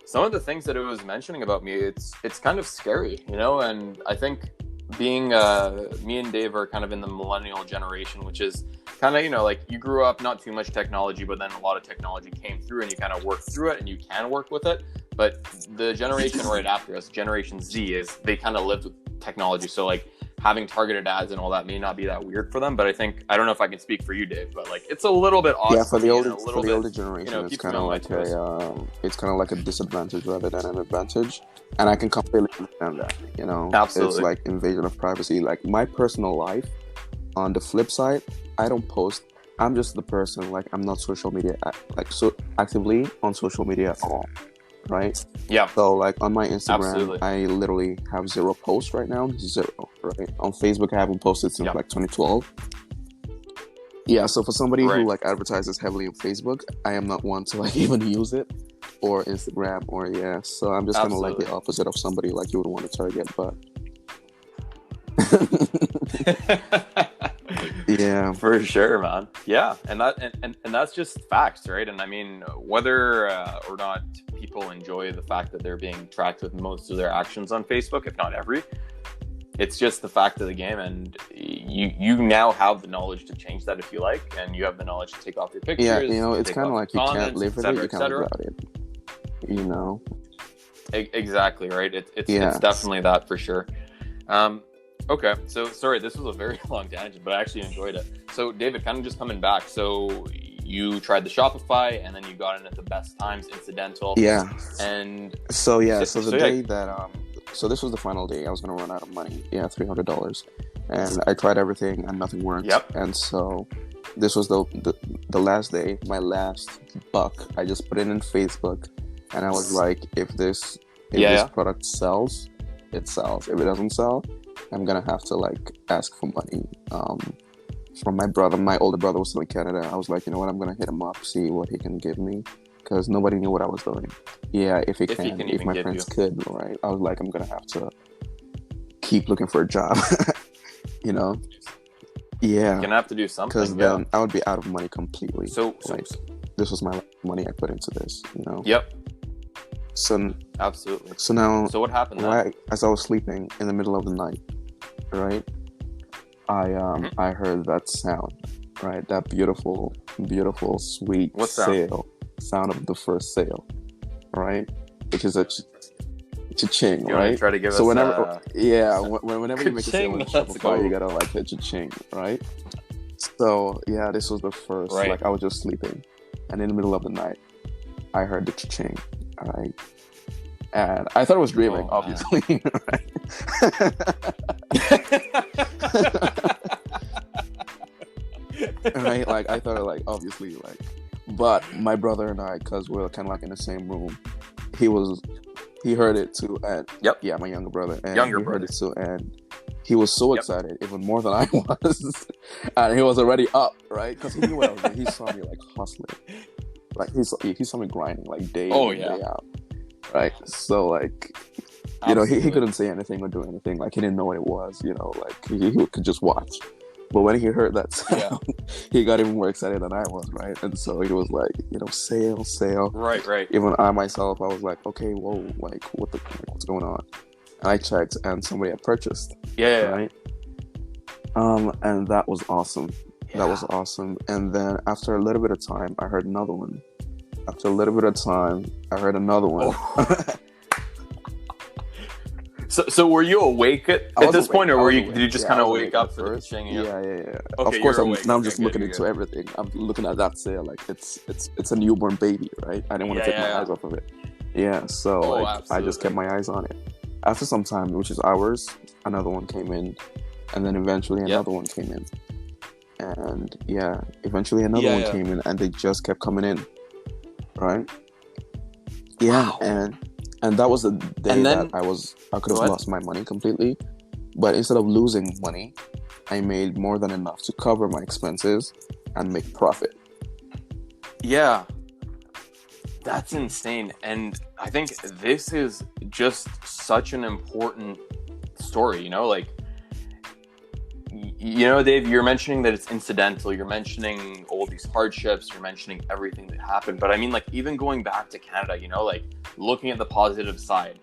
Speaker 1: some of the things that it was mentioning about me, it's kind of scary, and I think being me and Dave are kind of in the millennial generation, which is kind of, like, you grew up not too much technology, but then a lot of technology came through and you kind of work through it and you can work with it. But the generation right after us, Generation Z, they kind of lived with technology. So, like, having targeted ads and all that may not be that weird for them. But I don't know if I can speak for you, Dave, but like, it's a little bit awesome.
Speaker 2: Yeah, for the older generation, it's kind of like a disadvantage rather than an advantage. And I can completely understand that,
Speaker 1: Absolutely.
Speaker 2: It's like invasion of privacy. Like, my personal life, on the flip side, I don't post. I'm just the person, like, I'm not social media, actively on social media at all. Right?
Speaker 1: Yeah.
Speaker 2: So, like, on my Instagram, I literally have 0 posts right now. 0, right? On Facebook, I haven't posted since like 2012. Yeah, so for somebody who like advertises heavily on Facebook, I am not one to like even use it, or Instagram, or so I'm just kind of like the opposite of somebody like you would want to target, but Yeah,
Speaker 1: for sure, man. Yeah, and that's just facts, right? And I mean, whether or not people enjoy the fact that they're being tracked with most of their actions on Facebook, if not every, it's just the fact of the game, and you now have the knowledge to change that if you like, and you have the knowledge to take off your pictures.
Speaker 2: Yeah, it's kind of like you can't live with it, you can't live without it.
Speaker 1: Exactly, right. It's definitely that for sure. Okay, so sorry, this was a very long tangent, but I actually enjoyed it. So David, kind of just coming back, so you tried the Shopify, and then you got in at the best times, incidental.
Speaker 2: Yeah.
Speaker 1: And
Speaker 2: so the day that so this was the final day. I was going to run out of money. Yeah, $300. And I tried everything and nothing worked.
Speaker 1: Yep.
Speaker 2: And so this was the last day, my last buck. I just put it in Facebook and I was like, if this product sells, it sells. If it doesn't sell, I'm going to have to like ask for money from my brother. My older brother was still in Canada. I was like, you know what, I'm going to hit him up, see what he can give me. Because nobody knew what I was doing. Yeah, if my friends could, right? I was like, I'm gonna have to keep looking for a job, you know? Yeah.
Speaker 1: You're gonna have to do something.
Speaker 2: Because then I would be out of money completely.
Speaker 1: So
Speaker 2: this was my money I put into this, you know?
Speaker 1: Yep.
Speaker 2: So
Speaker 1: absolutely.
Speaker 2: So now,
Speaker 1: so what happened? Right,
Speaker 2: as I was sleeping in the middle of the night, right? I heard that sound, right? That beautiful, sweet sound of the first sale, right? Which is a cha-ching, right?
Speaker 1: Try to give
Speaker 2: so
Speaker 1: us
Speaker 2: whenever whenever you make a sale on Shopify, you gotta like hit cha-ching, right? So yeah, this was the first.
Speaker 1: Right.
Speaker 2: Like I was just sleeping, and in the middle of the night, I heard the cha-ching, right? And I thought I was dreaming, obviously, right? Right? Like I thought, like obviously, like. But my brother and I, because we're kind of like in the same room, he heard it too, and yeah, my younger brother, and heard it too, and he was so excited, even more than I was, and he was already up, right? Because he knew what I was doing. He saw me like hustling, like he saw me grinding like day in, day out, right? So like, you know, he couldn't say anything or do anything, like he didn't know what it was, you know, like he could just watch. But when he heard that sound, he got even more excited than I was, right? And so he was like, you know, sale.
Speaker 1: Right.
Speaker 2: Even I myself, I was like, okay, whoa, like, what's going on? And I checked, and somebody had purchased. Right? And that was awesome. Yeah. That was awesome. And then after a little bit of time, I heard another one. After a little bit of time, I heard another one. Oh.
Speaker 1: So were you awake at this point, or did you just kind of wake up for the cha-ching?
Speaker 2: Yeah.
Speaker 1: Okay,
Speaker 2: of course, I'm just looking into everything. I'm looking at that sale like it's a newborn baby, right? I didn't want to take my eyes off of it. Yeah, so I just kept my eyes on it. After some time, which is hours, another one came in, and then eventually another one came in, and eventually another one came in, and they just kept coming in, right? Yeah, wow. And that was the day that I could have lost my money completely. But instead of losing money, I made more than enough to cover my expenses and make profit.
Speaker 1: Yeah. That's insane. And I think this is just such an important story, you know, like, you know, Dave, you're mentioning that it's incidental. You're mentioning all these hardships. You're mentioning everything that happened. But I mean, like, even going back to Canada, you know, like looking at the positive side,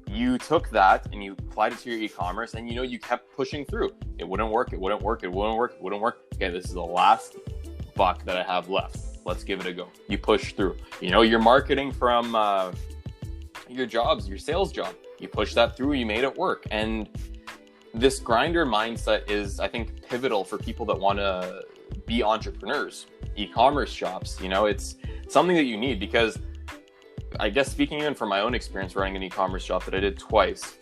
Speaker 1: you took that and you applied it to your e-commerce, and, you know, you kept pushing through. It wouldn't work. Okay, this is the last buck that I have left. Let's give it a go. You push through. You know, you're marketing from your sales job. You push that through. You made it work. And this grinder mindset is, I think, pivotal for people that want to be entrepreneurs, e-commerce shops. You know, it's something that you need, because I guess, speaking even from my own experience running an e-commerce shop that I did twice,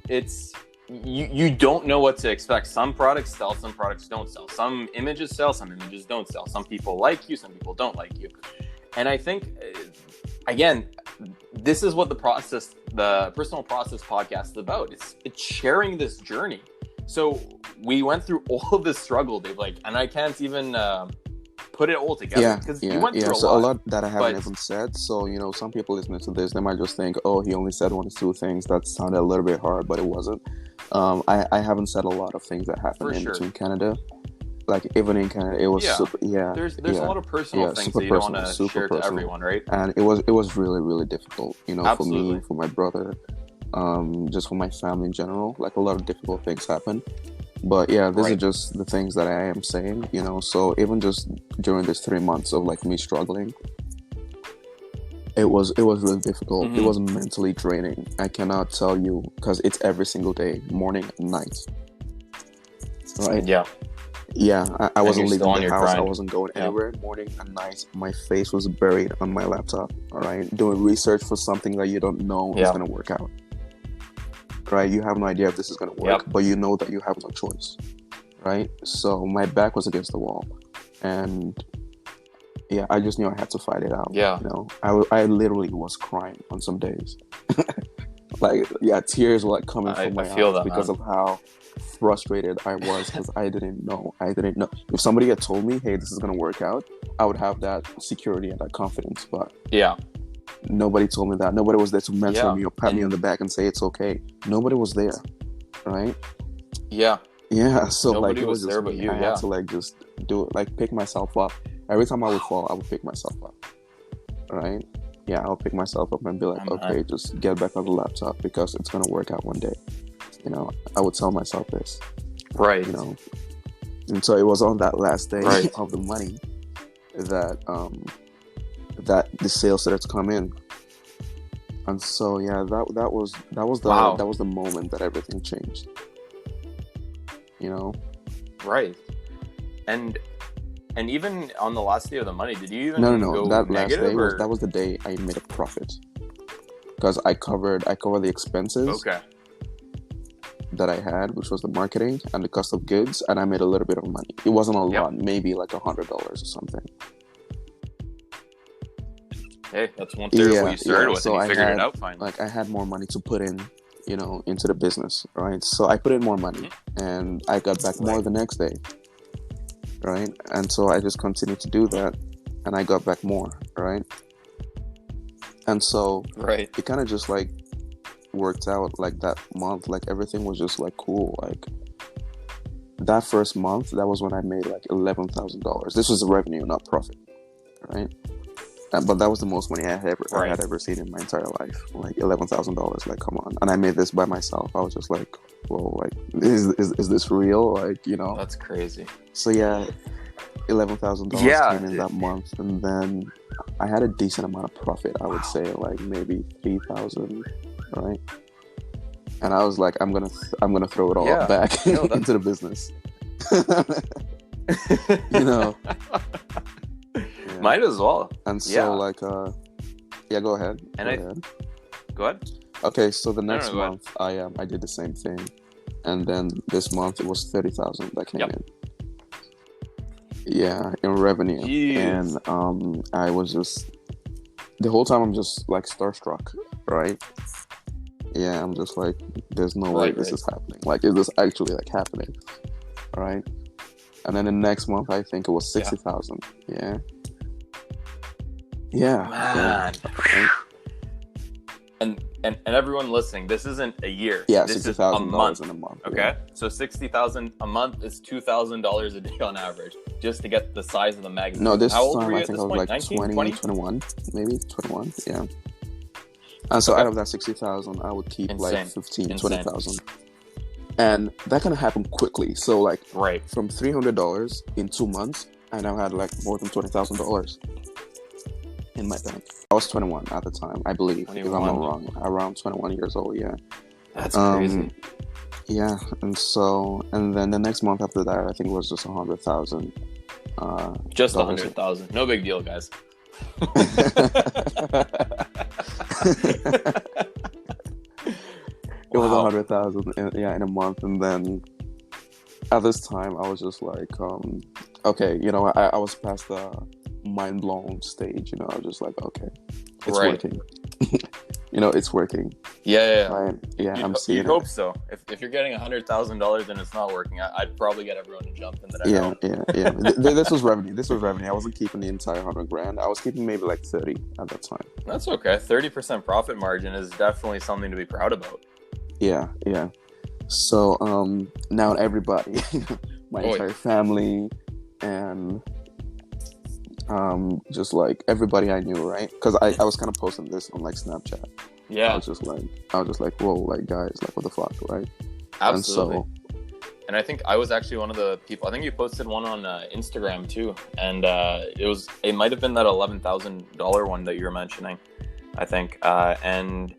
Speaker 1: it's you don't know what to expect. Some products sell, some products don't sell. Some images sell, some images don't sell. Some people like you, some people don't like you. And I think, again, this is what the Personal Process podcast is about. It's sharing this journey. So we went through all of this struggle, Dave, like, and I can't even put it all together, because you went through
Speaker 2: a lot that I haven't even said. So, you know, some people listening to this, they might just think, oh, he only said 1 or 2 things. That sounded a little bit hard, but it wasn't. I haven't said a lot of things that happened between Canada like even in Canada, it was super. Yeah,
Speaker 1: there's a lot of personal things that you don't want to share to everyone, right?
Speaker 2: And it was really, really difficult, you know,
Speaker 1: Absolutely.
Speaker 2: for me, for my brother, just for my family in general. Like a lot of difficult things happen. But yeah, these are just the things that I am saying, you know. So even just during this 3 months of like me struggling, it was really difficult. It was mentally draining. I cannot tell you, because it's every single day, morning and night. Right? Yeah, I wasn't leaving the house. I wasn't going anywhere. Morning and night, my face was buried on my laptop. All right, doing research for something that you don't know is going to work out. Right, you have no idea if this is going to work, but you know that you have no choice. Right, so my back was against the wall, and yeah, I just knew I had to fight it out.
Speaker 1: Yeah,
Speaker 2: you know, I literally was crying on some days. Like, yeah, tears were like coming from my eyes because of how frustrated I was, because I didn't know. If somebody had told me, hey, this is going to work out, I would have that security and that confidence. But nobody told me that. Nobody was there to mentor me or pat me on the back and say it's okay. Nobody was there, right?
Speaker 1: Yeah.
Speaker 2: So
Speaker 1: nobody
Speaker 2: like it was
Speaker 1: there
Speaker 2: just
Speaker 1: but
Speaker 2: me.
Speaker 1: you.
Speaker 2: I had to like just do it, like pick myself up. Every time I would fall, I would pick myself up, right? Yeah, I'll pick myself up and be like, okay, just get back on the laptop because it's gonna work out one day. You know, I would tell myself this,
Speaker 1: right?
Speaker 2: You know, and so it was on that last day of the money that that the sales started to come in, and so yeah, that was the moment that everything changed. You know,
Speaker 1: right? And even on the last day of the money, did you even
Speaker 2: no
Speaker 1: go
Speaker 2: that
Speaker 1: negative,
Speaker 2: last day that was the day I made a profit, because I covered the expenses that I had, which was the marketing and the cost of goods, and I made a little bit of money. It wasn't a lot, maybe like $100 or something.
Speaker 1: Hey, that's 1/3 of what you started with,
Speaker 2: so
Speaker 1: and you figured it out finally.
Speaker 2: Like I had more money to put in, you know, into the business, right? So I put in more money, and I got back more the next day, right? And so I just continued to do that, and I got back more, right? And so it kind of just like worked out like that month. Like everything was just like cool. Like that first month, that was when I made like $11,000. This was revenue, not profit, right? But that was the most money I had ever seen in my entire life. Like $11,000. Like, come on! And I made this by myself. I was just like, whoa! Like, is this real? Like, you know?
Speaker 1: That's crazy.
Speaker 2: So yeah, $11,000 came in that month, and then I had a decent amount of profit. I would say like maybe 3,000, right? And I was like, I'm gonna throw it all back into the business. You know.
Speaker 1: Might as well.
Speaker 2: And so like go ahead.
Speaker 1: Go ahead.
Speaker 2: Okay, so the next month I did the same thing, and then this month it was 30,000 that came in. Yeah, in revenue.
Speaker 1: Jeez.
Speaker 2: And I was just the whole time I'm just like starstruck, right? Yeah, I'm just like, there's no way this is happening. Like, is this actually like happening? Right? And then the next month I think it was 60,000. Yeah.
Speaker 1: Man.
Speaker 2: Right?
Speaker 1: And everyone listening, this isn't a year.
Speaker 2: Yeah,
Speaker 1: this is
Speaker 2: $60,000 in a month.
Speaker 1: Okay, so $60,000 a month is $2,000 a day on average, just to get the size of the magazine.
Speaker 2: No, this
Speaker 1: How old
Speaker 2: time
Speaker 1: were you
Speaker 2: I
Speaker 1: at
Speaker 2: think
Speaker 1: this
Speaker 2: I was
Speaker 1: point?
Speaker 2: like
Speaker 1: 19,
Speaker 2: 20, 21, maybe 21. Yeah. And so out of that 60,000, I would keep like 15, 20,000. And that kind of happened quickly. So like from $300 in 2 months, I now had like more than $20,000 in my bank. I was 21 at the time, I believe, if I'm not wrong. Around 21 years old, yeah.
Speaker 1: That's crazy.
Speaker 2: Yeah, and then the next month after that, I think it was just 100,000.
Speaker 1: Just 100,000. No big deal, guys.
Speaker 2: It was 100,000 in a month, and then at this time I was just like, okay, you know, I was past the mind blown stage, you know. I was just like, okay, it's working. You know, it's working.
Speaker 1: Yeah.
Speaker 2: I'm seeing
Speaker 1: you'd hope so. If you're getting $100,000 and it's not working, I'd probably get everyone to jump in that.
Speaker 2: Yeah. This was revenue. I wasn't keeping the entire $100,000. I was keeping maybe like 30 at that time.
Speaker 1: That's okay. 30% profit margin is definitely something to be proud about.
Speaker 2: Yeah. So now everybody my entire family, and just like everybody I knew, right? Because I was kind of posting this on like Snapchat.
Speaker 1: Yeah.
Speaker 2: I was just like, whoa, like guys, like what the fuck, right?
Speaker 1: Absolutely. And I think I was actually one of the people. I think you posted one on Instagram too, and it might have been that $11,000 one that you were mentioning, I think. And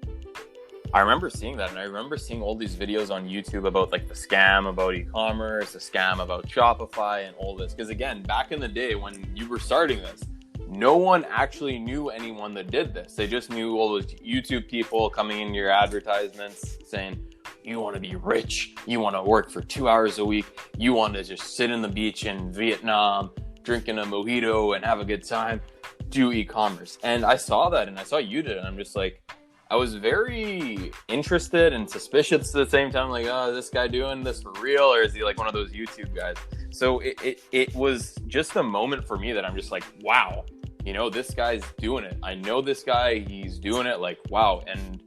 Speaker 1: I remember seeing that, and I remember seeing all these videos on YouTube about like the scam about e-commerce, the scam about Shopify, and all this. Because again, back in the day when you were starting this, no one actually knew anyone that did this. They just knew all those YouTube people coming in your advertisements saying, you want to be rich, you want to work for 2 hours a week, you want to just sit on the beach in Vietnam, drinking a mojito and have a good time, do e-commerce. And I saw that, and I saw you did it, and I'm just like, I was very interested and suspicious at the same time, like, oh, is this guy doing this for real, or is he like one of those YouTube guys? So it was just a moment for me that I'm just like, wow, you know, this guy's doing it. I know this guy, he's doing it, like, wow. And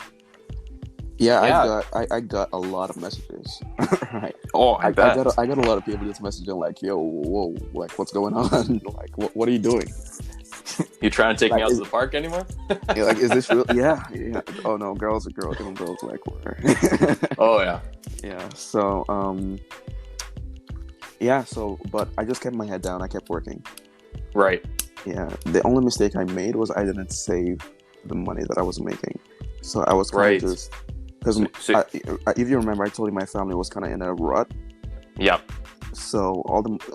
Speaker 2: yeah. I got a lot of messages. Right.
Speaker 1: Oh,
Speaker 2: I got a lot of people just messaging like, yo, whoa, like what's going on? Like what are you doing?
Speaker 1: You trying to take me out to the park anymore?
Speaker 2: Yeah, like, is this real? Yeah. Oh no, girls are girls, different girls like whatever.
Speaker 1: Oh yeah.
Speaker 2: Yeah. So but I just kept my head down. I kept working.
Speaker 1: Right.
Speaker 2: Yeah. The only mistake I made was I didn't save the money that I was making. So I was kind of just because if you remember, I told you my family was kind of in a rut.
Speaker 1: Yep.
Speaker 2: So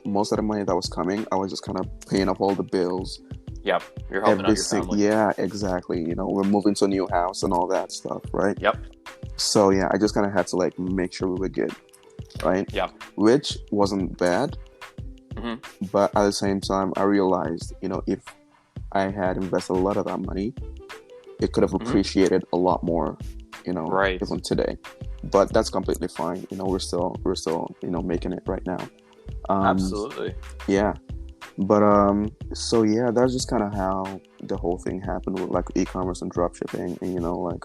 Speaker 2: most of the money that was coming, I was just kind of paying up all the bills.
Speaker 1: Yep. You're helping out your family.
Speaker 2: Yeah, exactly. You know, we're moving to a new house and all that stuff, right?
Speaker 1: Yep.
Speaker 2: So yeah, I just kind of had to like make sure we were good, right?
Speaker 1: Yep.
Speaker 2: Which wasn't bad, but at the same time, I realized, you know, if I had invested a lot of that money, it could have appreciated a lot more, you know, even today. But that's completely fine. You know, we're still, you know, making it right now.
Speaker 1: Absolutely.
Speaker 2: Yeah. But so yeah, that's just kind of how the whole thing happened with like e-commerce and dropshipping, and you know, like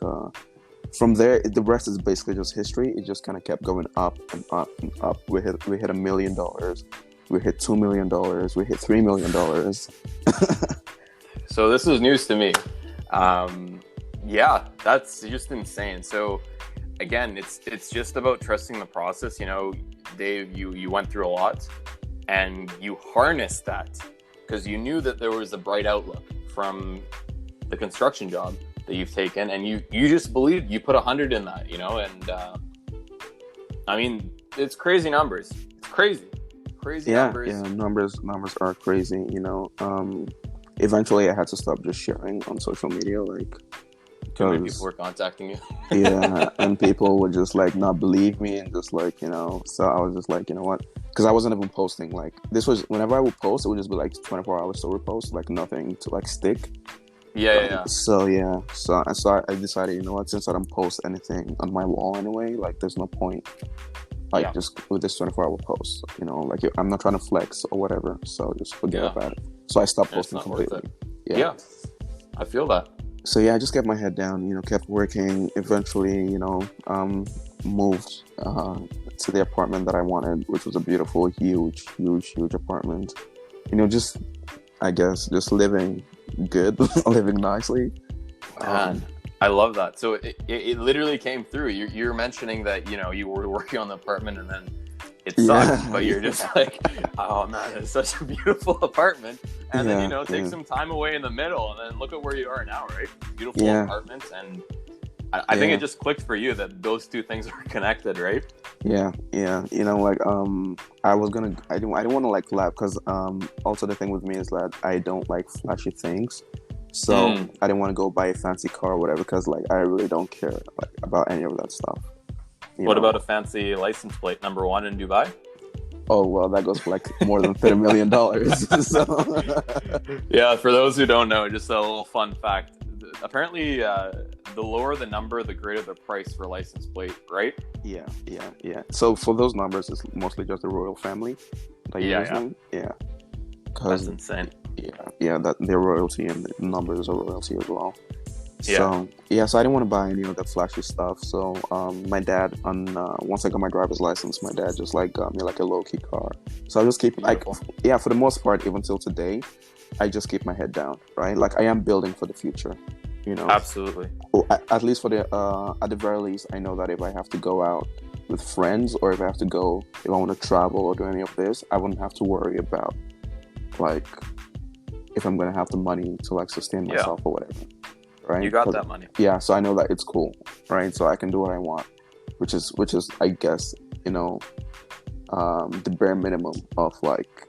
Speaker 2: from there, the rest is basically just history. It just kind of kept going up and up and up. We hit $1 million, we hit $2 million, we hit $3 million.
Speaker 1: So this is news to me. Yeah, that's just insane. So again, it's just about trusting the process. You know, Dave, you went through a lot. And you harnessed that because you knew that there was a bright outlook from the construction job that you've taken, and you just believed. You put 100 in that, you know, and I mean, it's crazy numbers. It's crazy numbers.
Speaker 2: Yeah, numbers are crazy. You know, eventually I had to stop just sharing on social media, like.
Speaker 1: Too many people were contacting you.
Speaker 2: Yeah, and people would just like not believe me, and just like, you know, so I was just like, you know what, because I wasn't even posting. Like, this was, whenever I would post, it would just be like 24 hours to repost, like nothing to like stick.
Speaker 1: Yeah.
Speaker 2: So I decided, you know what, since I don't post anything on my wall anyway, like there's no point, like just with this 24-hour post, you know, like I'm not trying to flex or whatever, so just forget about it. So I stopped posting completely.
Speaker 1: Yeah, I feel that.
Speaker 2: So yeah, I just kept my head down, you know, kept working. Eventually, you know, moved to the apartment that I wanted, which was a beautiful, huge apartment. You know, just, I guess, just living good, living nicely.
Speaker 1: Man, I love that. So it literally came through. You're mentioning that, you know, you were working on the apartment and then it sucked, but you're just like, oh man, it's such a beautiful apartment. And then, you know, take some time away in the middle, and then look at where you are now, right? Beautiful apartments. And I think it just clicked for you that those two things are connected, right?
Speaker 2: Yeah. You know, like, I didn't want to like laugh, because also the thing with me is that I don't like flashy things. So I didn't want to go buy a fancy car or whatever, because like I really don't care like about any of that stuff.
Speaker 1: What about a fancy license plate, number 1 in Dubai?
Speaker 2: Oh, well, that goes for like more than $30 million. So.
Speaker 1: Yeah, for those who don't know, just a little fun fact. Apparently, the lower the number, the greater the price for license plate, right? Yeah.
Speaker 2: So for those numbers, it's mostly just the royal family that you're using. Yeah.
Speaker 1: That's insane.
Speaker 2: Yeah, that their royalty and the numbers are royalty as well. So so I didn't want to buy any of the flashy stuff. So my dad, once I got my driver's license, my dad just like got me like a low key car. So I just keep for the most part, even till today, I just keep my head down, right? Like I am building for the future, you know.
Speaker 1: Absolutely.
Speaker 2: Well, at least at the very least, I know that if I have to go out with friends, or if I want to travel or do any of this, I wouldn't have to worry about like if I'm gonna have the money to like sustain myself or whatever. Right?
Speaker 1: You got that money.
Speaker 2: Yeah, so I know that it's cool, right? So I can do what I want, which is I guess, you know, the bare minimum of like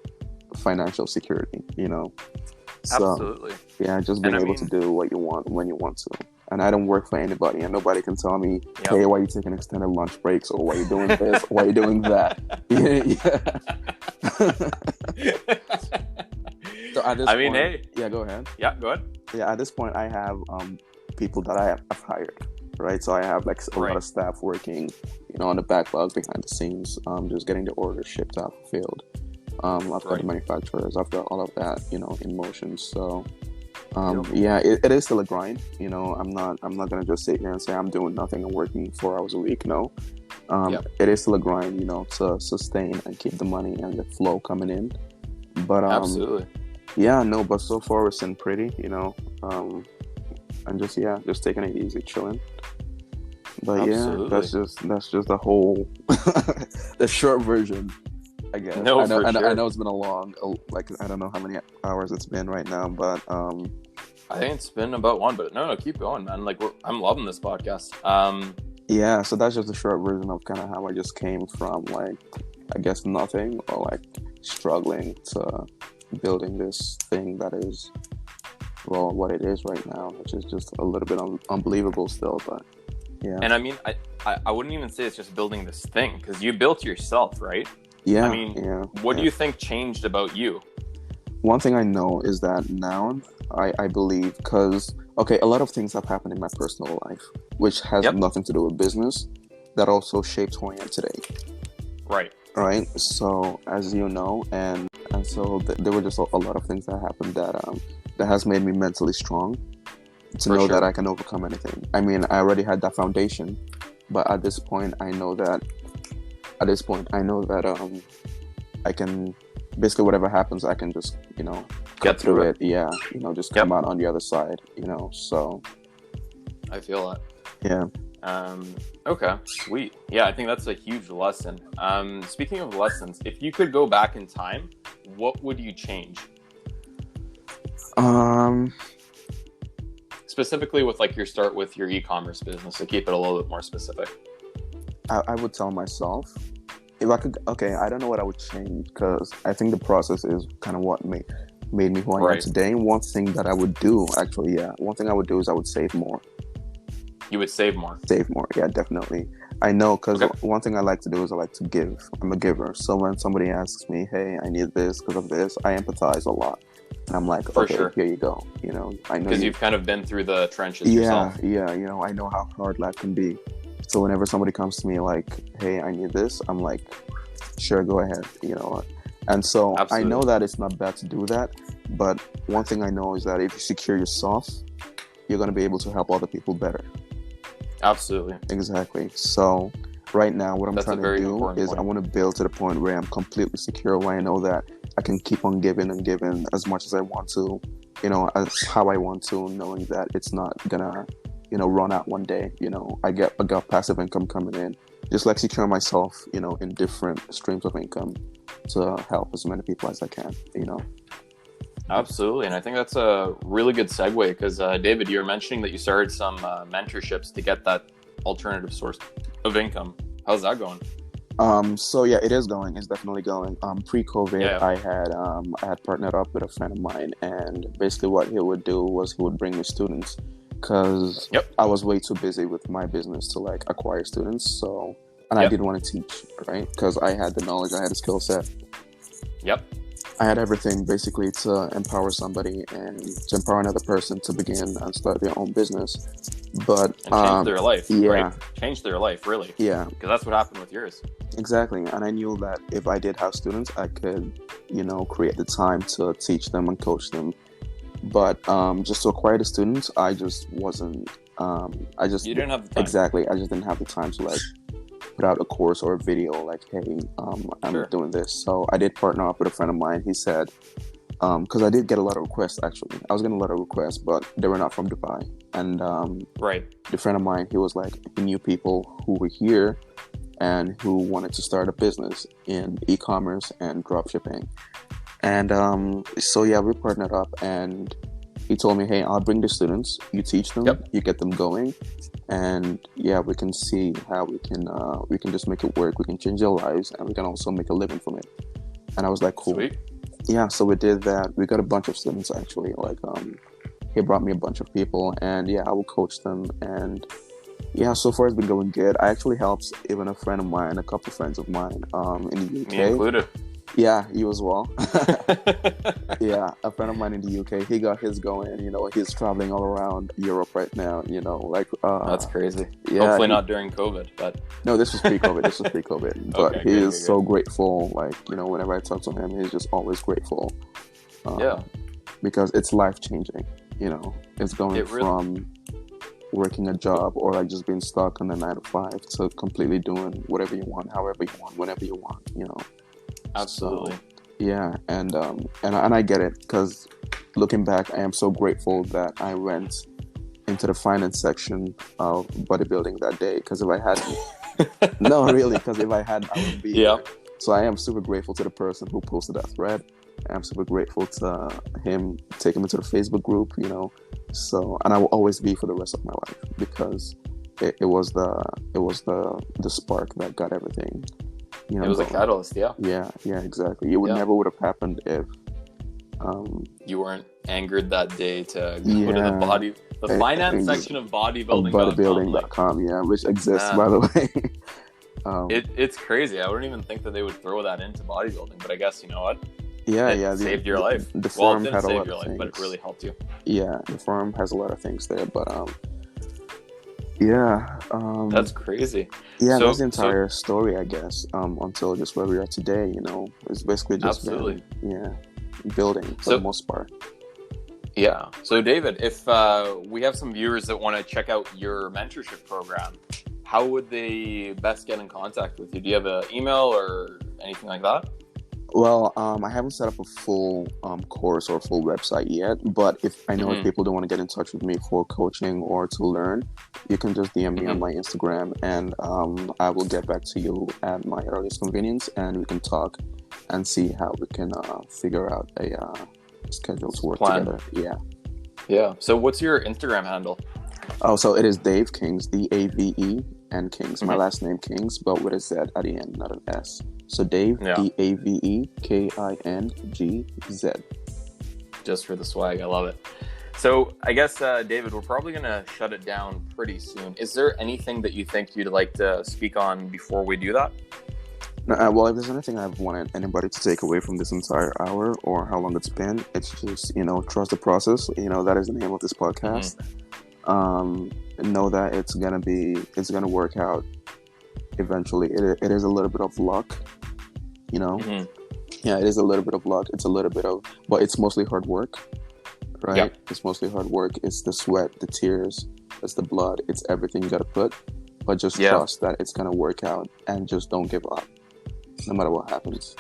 Speaker 2: financial security, you know. So,
Speaker 1: absolutely.
Speaker 2: Yeah, just being able to do what you want when you want to. And I don't work for anybody, and nobody can tell me, hey, why are you taking extended lunch breaks, or why are you doing this, or why are you doing that? So at this point,
Speaker 1: hey.
Speaker 2: Yeah, go ahead.
Speaker 1: Yeah, go ahead.
Speaker 2: Yeah, at this point, I have people that I have hired, right? So I have like a lot of staff working, you know, on the backlog behind the scenes, just getting the orders shipped out the field. I've got the manufacturers, I've got all of that, you know, in motion. So, it is still a grind. You know, I'm not gonna just sit here and say I'm doing nothing and working 4 hours a week. No, it is still a grind, you know, to sustain and keep the money and the flow coming in. But
Speaker 1: absolutely.
Speaker 2: Yeah, no, but so far it's been pretty, you know, and just taking it easy, chilling. But
Speaker 1: absolutely.
Speaker 2: that's just the whole, the short version, I guess.
Speaker 1: No,
Speaker 2: I know it's been I don't know how many hours it's been right now, but
Speaker 1: I think it's been about one. But no, keep going, man. Like I'm loving this podcast.
Speaker 2: Yeah, so that's just a short version of kind of how I just came from like, I guess nothing, or like struggling to building this thing that is, well, what it is right now, which is just a little bit unbelievable still, but yeah.
Speaker 1: And I mean, I wouldn't even say it's just building this thing, because you built yourself, right?
Speaker 2: Yeah.
Speaker 1: I mean, what do you think changed about you?
Speaker 2: One thing I know is that now I believe, because, okay, a lot of things have happened in my personal life, which has nothing to do with business, that also shaped who I am today. Right. So as you know, and so there were just a lot of things that happened that has made me mentally strong to know that I can overcome anything. I mean, I already had that foundation, but at this point, I know that I can, basically whatever happens, I can just, you know,
Speaker 1: get through it.
Speaker 2: Yeah, you know, just come out on the other side, you know. So
Speaker 1: I feel that.
Speaker 2: Yeah.
Speaker 1: Okay, sweet. Yeah, I think that's a huge lesson. Speaking of lessons, if you could go back in time, what would you change? Specifically with like your start with your e-commerce business, to keep it a little bit more specific.
Speaker 2: I would tell myself, if I could, okay, I don't know what I would change, because I think the process is kind of what made me who I am today. One thing that I would do, one thing I would do is I would save more.
Speaker 1: You would save more?
Speaker 2: Save more, yeah, definitely. I know, because one thing I like to do is I like to give. I'm a giver. So when somebody asks me, hey, I need this because of this, I empathize a lot. And I'm like, here you go. You know, I know.
Speaker 1: Because you've kind of been through the trenches yourself.
Speaker 2: Yeah, you know, I know how hard life can be. So whenever somebody comes to me like, hey, I need this, I'm like, sure, go ahead, you know. And so I know that it's not bad to do that. But one thing I know is that if you secure yourself, you're going to be able to help other people better.
Speaker 1: Absolutely.
Speaker 2: Exactly. So right now, what I'm trying to do is I want to build to the point where I'm completely secure, where I know that I can keep on giving and giving as much as I want to, you know, as how I want to, knowing that it's not gonna, you know, run out one day. You know, I got passive income coming in, just like secure myself, you know, in different streams of income to help as many people as I can, you know.
Speaker 1: Absolutely. And I think that's a really good segue, because David, you were mentioning that you started some mentorships to get that alternative source of income. How's that going?
Speaker 2: So yeah, it is going. It's definitely going. Pre-COVID, I had partnered up with a friend of mine, and basically what he would do was he would bring me students, because I was way too busy with my business to like acquire students. So, and I didn't want to teach, right? Because I had the knowledge, I had the skill set. I had everything basically to empower somebody and to empower another person to begin and start their own business. But
Speaker 1: change their life, right? Change their life, really.
Speaker 2: Yeah.
Speaker 1: Because that's what happened with yours.
Speaker 2: Exactly. And I knew that if I did have students, I could, you know, create the time to teach them and coach them But just to acquire the students, I just wasn't.
Speaker 1: You didn't have the time.
Speaker 2: Exactly. I just didn't have the time to like put out a course or a video like, hey, I'm doing this. So I did partner up with a friend of mine. He said, because I did get a lot of requests, actually. I was getting a lot of requests, but they were not from Dubai. And the friend of mine, he was like, he knew people who were here and who wanted to start a business in e-commerce and drop shipping. And so, yeah, we partnered up, and he told me, hey, I'll bring the students, you teach them, you get them going, and yeah, we can see how we can just make it work. We can change their lives, and we can also make a living from it. And I was like, cool.
Speaker 1: Sweet.
Speaker 2: Yeah, so we did that. We got a bunch of students, actually. Like, he brought me a bunch of people, and yeah, I will coach them. And yeah, so far it's been going good. I actually helped even a friend of mine, a couple of friends of mine in the UK.
Speaker 1: Me included.
Speaker 2: Yeah, you as well. Yeah, a friend of mine in the UK, he got his going. You know, he's traveling all around Europe right now. You know, like
Speaker 1: that's crazy.
Speaker 2: Yeah,
Speaker 1: hopefully not during COVID, but
Speaker 2: no, this was pre-COVID. But
Speaker 1: okay,
Speaker 2: he is so grateful. Like, you know, whenever I talk to him, he's just always grateful. Because it's life changing. You know, it's going from working a job or like just being stuck on the 9 to 5 to completely doing whatever you want, however you want, whenever you want. You know.
Speaker 1: Absolutely.
Speaker 2: So, yeah, and I get it, because looking back, I am so grateful that I went into the finance section of bodybuilding that day, because if I hadn't, no, really, because if I hadn't, I would be here. So I am super grateful to the person who posted that thread. I'm super grateful to him taking me to the Facebook group, you know. So, and I will always be for the rest of my life, because it was the spark that got everything. You know,
Speaker 1: it was a catalyst,
Speaker 2: yeah, exactly. It never would have happened if
Speaker 1: you weren't angered that day to go to the finance section of bodybuilding.com,
Speaker 2: which exists, by the way.
Speaker 1: It's crazy. I wouldn't even think that they would throw that into bodybuilding, but I guess, you know what?
Speaker 2: It
Speaker 1: saved your life.
Speaker 2: The forum had a lot of things,
Speaker 1: but it really helped you.
Speaker 2: Yeah, the forum has a lot of things there, but
Speaker 1: that's crazy.
Speaker 2: Yeah, that's the entire story, I guess. Until just where we are today, you know, it's basically just building for the most part.
Speaker 1: Yeah. So, David, if we have some viewers that want to check out your mentorship program, how would they best get in contact with you? Do you have an email or anything like that?
Speaker 2: Well, I haven't set up a full course or full website yet, but if people don't want to get in touch with me for coaching or to learn, you can just DM me on my Instagram, and I will get back to you at my earliest convenience, and we can talk and see how we can figure out a schedule to work together. Yeah.
Speaker 1: So what's your Instagram handle?
Speaker 2: Oh, so it is Dave Kings, DAVE and Kings. My last name Kings, but with a Z at the end, not an S. So Dave, DAVE KINGZ.
Speaker 1: Just for the swag, I love it. So I guess, David, we're probably going to shut it down pretty soon. Is there anything that you think you'd like to speak on before we do that?
Speaker 2: Well, if there's anything I've wanted anybody to take away from this entire hour or how long it's been, it's just, you know, trust the process. You know, that is the name of this podcast. Know that it's gonna work out eventually. It is a little bit of luck, you know. Yeah, it is a little bit of luck. It's a little bit of, but it's mostly hard work, right? It's mostly hard work. It's the sweat, the tears, it's the blood, it's everything you gotta put. But just trust that it's gonna work out, and just don't give up, no matter what happens,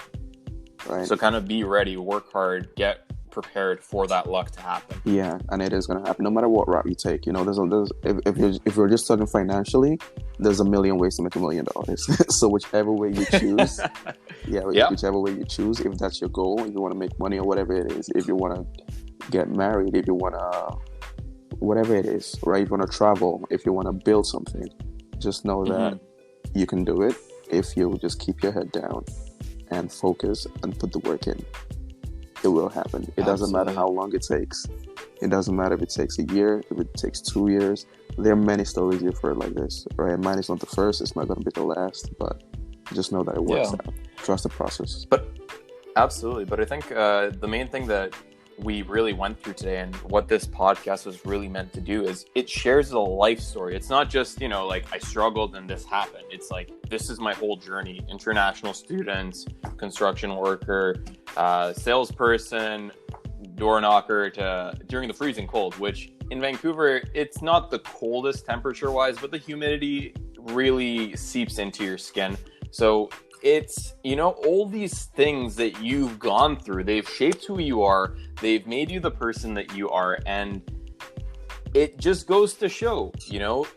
Speaker 2: right?
Speaker 1: So kind of be ready, work hard, get prepared for that luck to happen.
Speaker 2: Yeah, and it is going to happen no matter what route you take. You know, if you're just talking financially, there's a million ways to make $1 million. So whichever way you choose, whichever way you choose, if that's your goal, if you want to make money or whatever it is, if you want to get married, if you want to, whatever it is, right? If you want to travel, if you want to build something, just know that you can do it if you just keep your head down and focus and put the work in. It will happen. It doesn't matter how long it takes. It doesn't matter if it takes a year, if it takes 2 years. There are many stories you've heard like this, right? Mine is not the first. It's not going to be the last, but just know that it works out. Trust the process.
Speaker 1: But absolutely. But I think the main thing that we really went through today and what this podcast was really meant to do is it shares a life story. It's not just, you know, like I struggled and this happened. It's like, this is my whole journey. International student, construction worker, salesperson, door knocker to during the freezing cold, which in Vancouver, it's not the coldest temperature-wise, but the humidity really seeps into your skin. So it's, all these things that you've gone through, they've shaped who you are, they've made you the person that you are, and it just goes to show,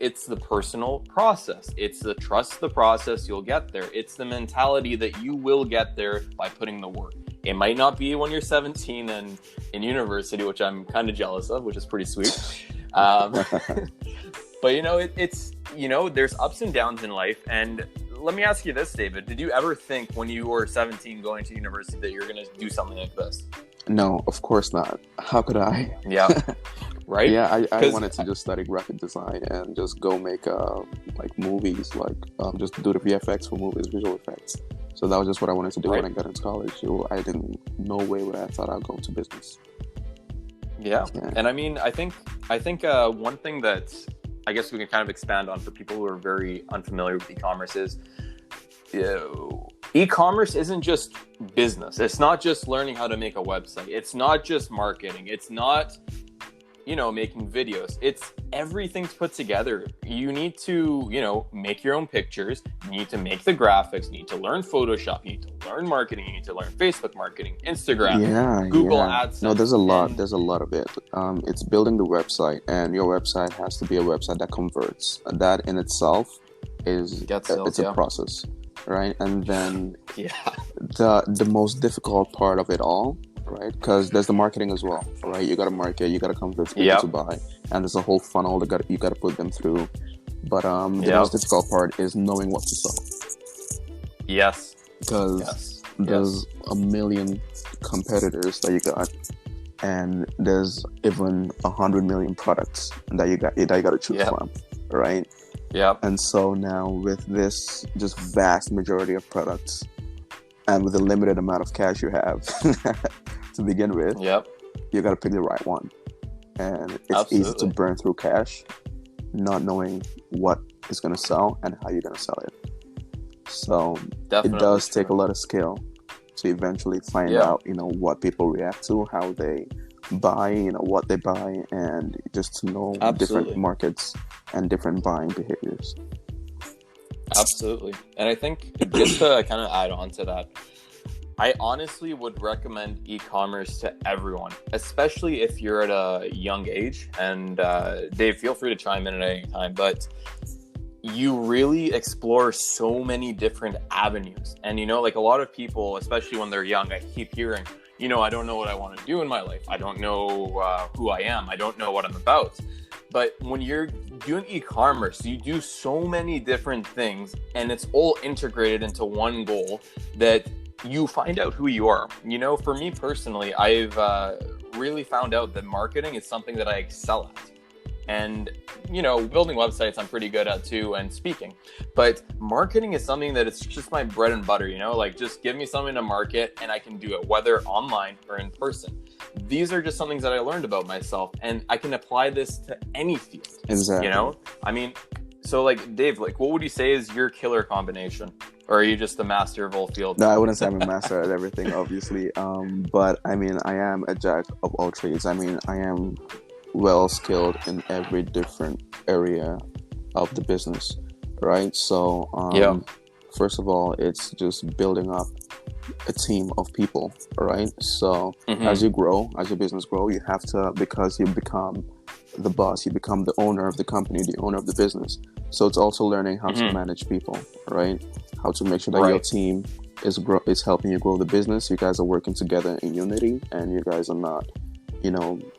Speaker 1: it's the personal process. It's the trust the process, you'll get there. It's the mentality that you will get there by putting the work. It might not be when you're 17 and in university, which I'm kind of jealous of, which is pretty sweet. But, it's, there's ups and downs in life. And let me ask you this, David. Did you ever think when you were 17 going to university that you're going to do something like this?
Speaker 2: No, of course not. How could I?
Speaker 1: Yeah. Right?
Speaker 2: Yeah, I wanted to just study graphic design and just go make movies, just do the VFX for movies, visual effects. So that was just what I wanted to do when I got into college. So I didn't, no way would I thought I'd go into business.
Speaker 1: Yeah. And I mean, I think one thing that I guess we can kind of expand on for people who are very unfamiliar with e-commerce is e-commerce isn't just business. It's not just learning how to make a website. It's not just marketing. It's not, making videos. It's everything's put together. You need to, make your own pictures. You need to make the graphics. You need to learn Photoshop. You need to learn marketing. You need to learn Facebook marketing, Instagram, Google AdSense.
Speaker 2: No, there's a lot. There's a lot of it. It's building the website, and your website has to be a website that converts. That in itself is a process, right? And then the most difficult part of it all, right? Because there's the marketing as well, right? You got to market, you got to convince people to buy, and there's a whole funnel that you got to put them through. But the most difficult part is knowing what to sell.
Speaker 1: Yes.
Speaker 2: Because there's a million competitors that you got, and there's even 100 million products that you got to choose from, right?
Speaker 1: Yeah.
Speaker 2: And so now with this just vast majority of products, and with the limited amount of cash you have to begin with, you got to pick the right one. And it's easy to burn through cash, not knowing what is going to sell and how you're going to sell it. So it does take a lot of skill to eventually find out, what people react to, how they buy, what they buy, and just to know different markets and different buying behaviors.
Speaker 1: Absolutely. And I think just to kind of add on to that, I honestly would recommend e-commerce to everyone, especially if you're at a young age. And Dave, feel free to chime in at any time, but you really explore so many different avenues. And, a lot of people, especially when they're young, I keep hearing, I don't know what I want to do in my life. I don't know who I am. I don't know what I'm about. But when you're doing e-commerce, you do so many different things, and it's all integrated into one goal that you find out who you are. For me personally, I've really found out that marketing is something that I excel at. And, building websites I'm pretty good at too, and speaking. But marketing is something that it's just my bread and butter, just give me something to market and I can do it, whether online or in person. These are just some things that I learned about myself, and I can apply this to any field.
Speaker 2: Exactly.
Speaker 1: I mean, so Dave, what would you say is your killer combination? Or are you just the master of all fields?
Speaker 2: No, I wouldn't say I'm a master at everything, obviously. But I mean, I am a jack of all trades. I mean, I am well skilled in every different area of the business, right? So first of all, it's just building up a team of people, right? So as you grow, as your business grow, you have to, because you become the boss, you become the owner of the company, the owner of the business. So it's also learning how to manage people, right? How to make sure that your team is helping you grow the business. You guys are working together in unity, and you guys are not,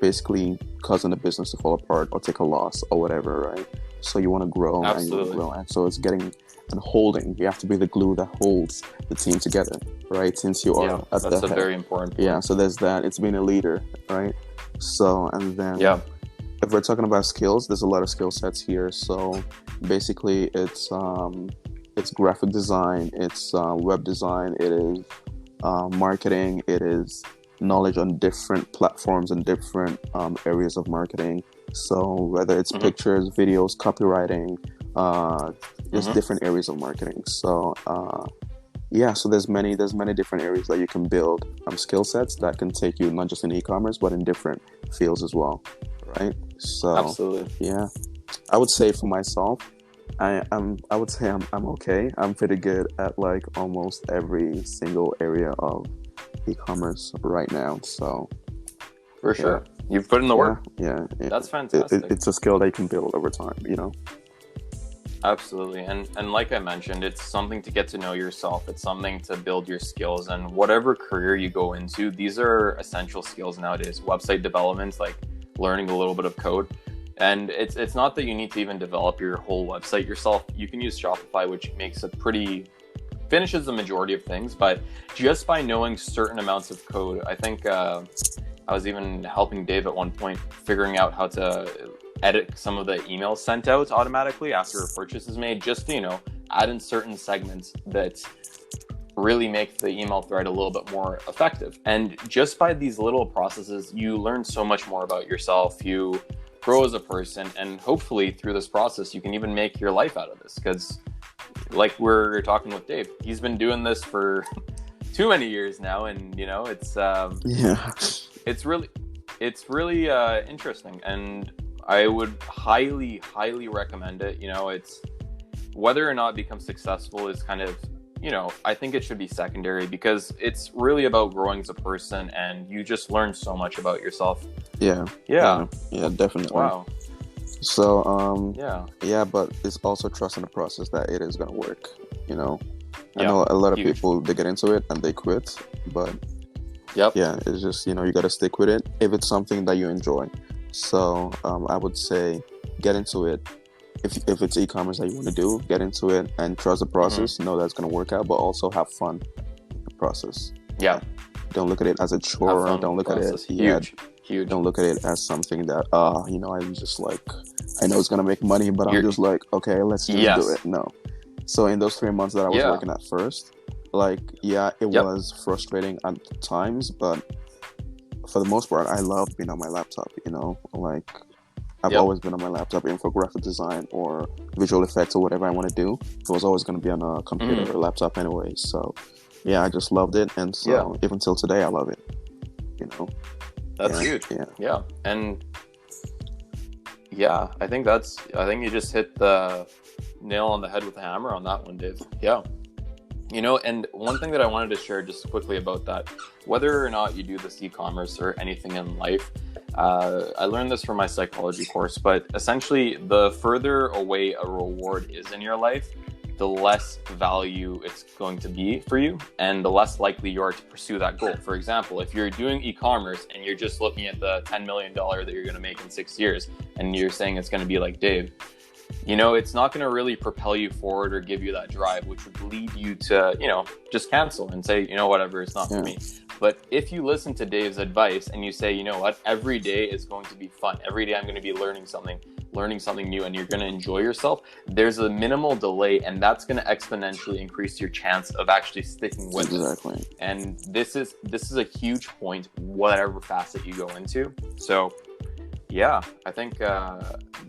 Speaker 2: basically causing the business to fall apart or take a loss or whatever, right? So you want to grow.
Speaker 1: Absolutely.
Speaker 2: And you want to grow. And so it's getting and holding. You have to be the glue that holds the team together, right? Since you are at the head.
Speaker 1: That's a very important point.
Speaker 2: Yeah, so there's that. It's being a leader, right? So, and then if we're talking about skills, there's a lot of skill sets here. So basically it's graphic design, it's web design, it is marketing, it is knowledge on different platforms and different areas of marketing. So whether it's pictures, videos, copywriting, just different areas of marketing. So Yeah, so there's many different areas that you can build skill sets that can take you not just in e-commerce but in different fields as well, right? So
Speaker 1: Absolutely.
Speaker 2: yeah, I would say for myself, I would say I'm okay. I'm pretty good at like almost every single area of e-commerce right now. So
Speaker 1: For
Speaker 2: yeah,
Speaker 1: sure. You've put in the work. That's fantastic.
Speaker 2: It's a skill that you can build over time, you know.
Speaker 1: Absolutely. And like I mentioned, it's something to get to know yourself. It's something to build your skills. And whatever career you go into, these are essential skills nowadays. Website development, like learning a little bit of code. And it's not that you need to even develop your whole website yourself. You can use Shopify, which finishes the majority of things. But just by knowing certain amounts of code, I think I was even helping Dave at one point figuring out how to edit some of the emails sent out automatically after a purchase is made, just to, add in certain segments that really make the email thread a little bit more effective. And just by these little processes, you learn so much more about yourself. You grow as a person, and hopefully through this process, you can even make your life out of this. Because like we're talking with Dave, he's been doing this for too many years now, and it's really interesting, and I would highly recommend it. It's whether or not it becomes successful is kind of, I think it should be secondary, because it's really about growing as a person, and you just learn so much about yourself.
Speaker 2: Yeah, definitely.
Speaker 1: Wow.
Speaker 2: So but it's also trusting the process that it is going to work. I know a lot of people, they get into it and they quit, but it's just, you got to stick with it if it's something that you enjoy. So I would say get into it. If it's e-commerce that you want to do, get into it and trust the process. Know that's going to work out, but also have fun in the process.
Speaker 1: Yeah.
Speaker 2: Don't look at it as a chore. Don't look at it
Speaker 1: huge.
Speaker 2: Don't look at it as something that I'm just like, I know it's going to make money, but I'm just like, okay, let's just do it. No. So in those 3 months that I was working at first, like, it was frustrating at times, but for the most part, I love being on my laptop, like I've always been on my laptop, even for graphic design or visual effects or whatever I want to do. It was always going to be on a computer or laptop anyway. So I just loved it. And so even till today, I love it,
Speaker 1: That's huge. Yeah. And I think you just hit the nail on the head with a hammer on that one, Dave. Yeah. And one thing that I wanted to share just quickly about that, whether or not you do this e-commerce or anything in life, I learned this from my psychology course, but essentially the further away a reward is in your life, the less value it's going to be for you, and the less likely you are to pursue that goal. For example, if you're doing e-commerce and you're just looking at the $10 million that you're going to make in 6 years, and you're saying it's going to be like Dave, it's not going to really propel you forward or give you that drive, which would lead you to, just cancel and say, whatever, it's not for me. But if you listen to Dave's advice and you say, you know what, every day is going to be fun. Every day I'm going to be learning something new, and you're going to enjoy yourself. There's a minimal delay, and that's going to exponentially increase your chance of actually sticking with it. And this is a huge point, whatever facet you go into. So I think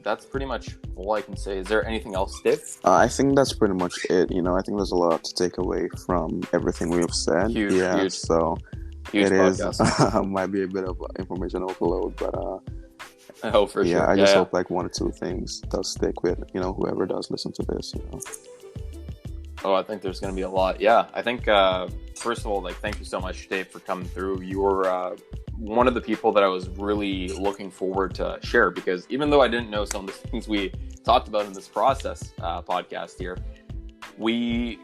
Speaker 1: that's pretty much all I can say. Is there anything else, Dave?
Speaker 2: I think that's pretty much it. I think there's a lot to take away from everything we've said.
Speaker 1: Huge.
Speaker 2: So
Speaker 1: huge
Speaker 2: it
Speaker 1: podcast.
Speaker 2: is might be a bit of information overload, but
Speaker 1: for sure.
Speaker 2: I just hope like one or two things does stick with whoever does listen to this.
Speaker 1: Oh, I think there's going to be a lot. Yeah, I think first of all, like, thank you so much, Dave, for coming through. You were one of the people that I was really looking forward to share, because even though I didn't know some of the things we talked about in this process podcast here, we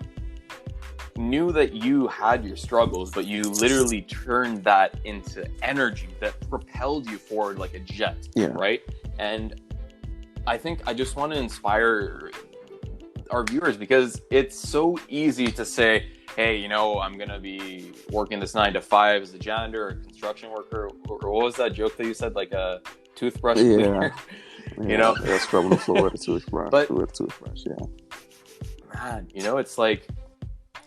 Speaker 1: knew that you had your struggles, but you literally turned that into energy that propelled you forward like a jet, right? And I think I just want to inspire our viewers, because it's so easy to say, hey, I'm going to be working this 9 to 5 as a janitor or a construction worker, or what was that joke that you said, like a toothbrush cleaner?
Speaker 2: Scrubbing the floor with a toothbrush.
Speaker 1: Man, it's like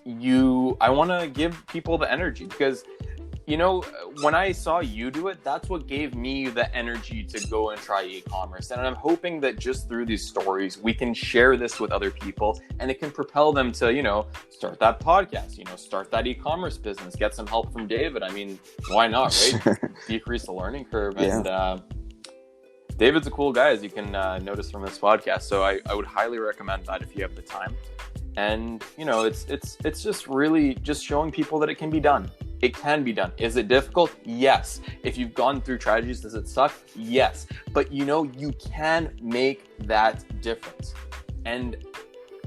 Speaker 1: I want to give people the energy, because when I saw you do it, that's what gave me the energy to go and try e-commerce. And I'm hoping that just through these stories, we can share this with other people and it can propel them to, start that podcast, start that e-commerce business, get some help from David. I mean, why not, right? Decrease the learning curve.
Speaker 2: Yeah.
Speaker 1: And David's a cool guy, as you can notice from this podcast. So I would highly recommend that if you have the time. And, it's just really just showing people that it can be done. It can be done. Is it difficult? Yes. If you've gone through tragedies, does it suck? Yes. But you can make that difference. And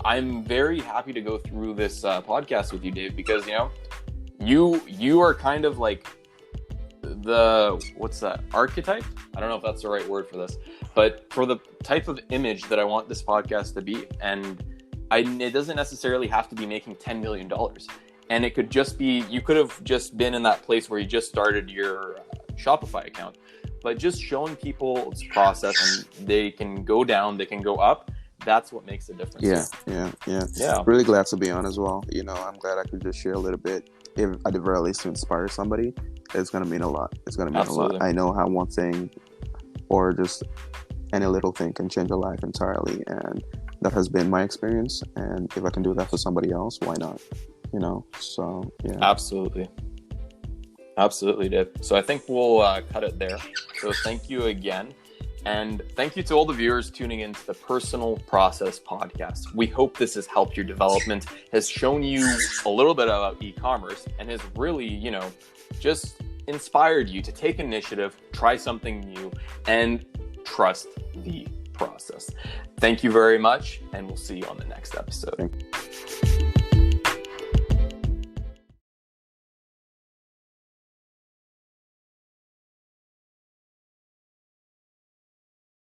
Speaker 1: I'm very happy to go through this podcast with you, Dave, because, you are kind of like what's that, archetype? I don't know if that's the right word for this, but for the type of image that I want this podcast to be. And it doesn't necessarily have to be making $10 million. And it could just be, you could have just been in that place where you just started your Shopify account, but just showing people its process and they can go down, they can go up. That's what makes a difference.
Speaker 2: Yeah. Really glad to be on as well. I'm glad I could just share a little bit, if at the very least to inspire somebody. It's going to mean a lot. It's going to mean
Speaker 1: Absolutely.
Speaker 2: a lot. I know how one thing or just any little thing can change a life entirely. And that has been my experience. And if I can do that for somebody else, why not? So yeah.
Speaker 1: Absolutely, Dave. So I think we'll cut it there. So thank you again. And thank you to all the viewers tuning into the Personal Process Podcast. We hope this has helped your development, has shown you a little bit about e-commerce, and has really, just inspired you to take initiative, try something new, and trust the process. Thank you very much, and we'll see you on the next episode.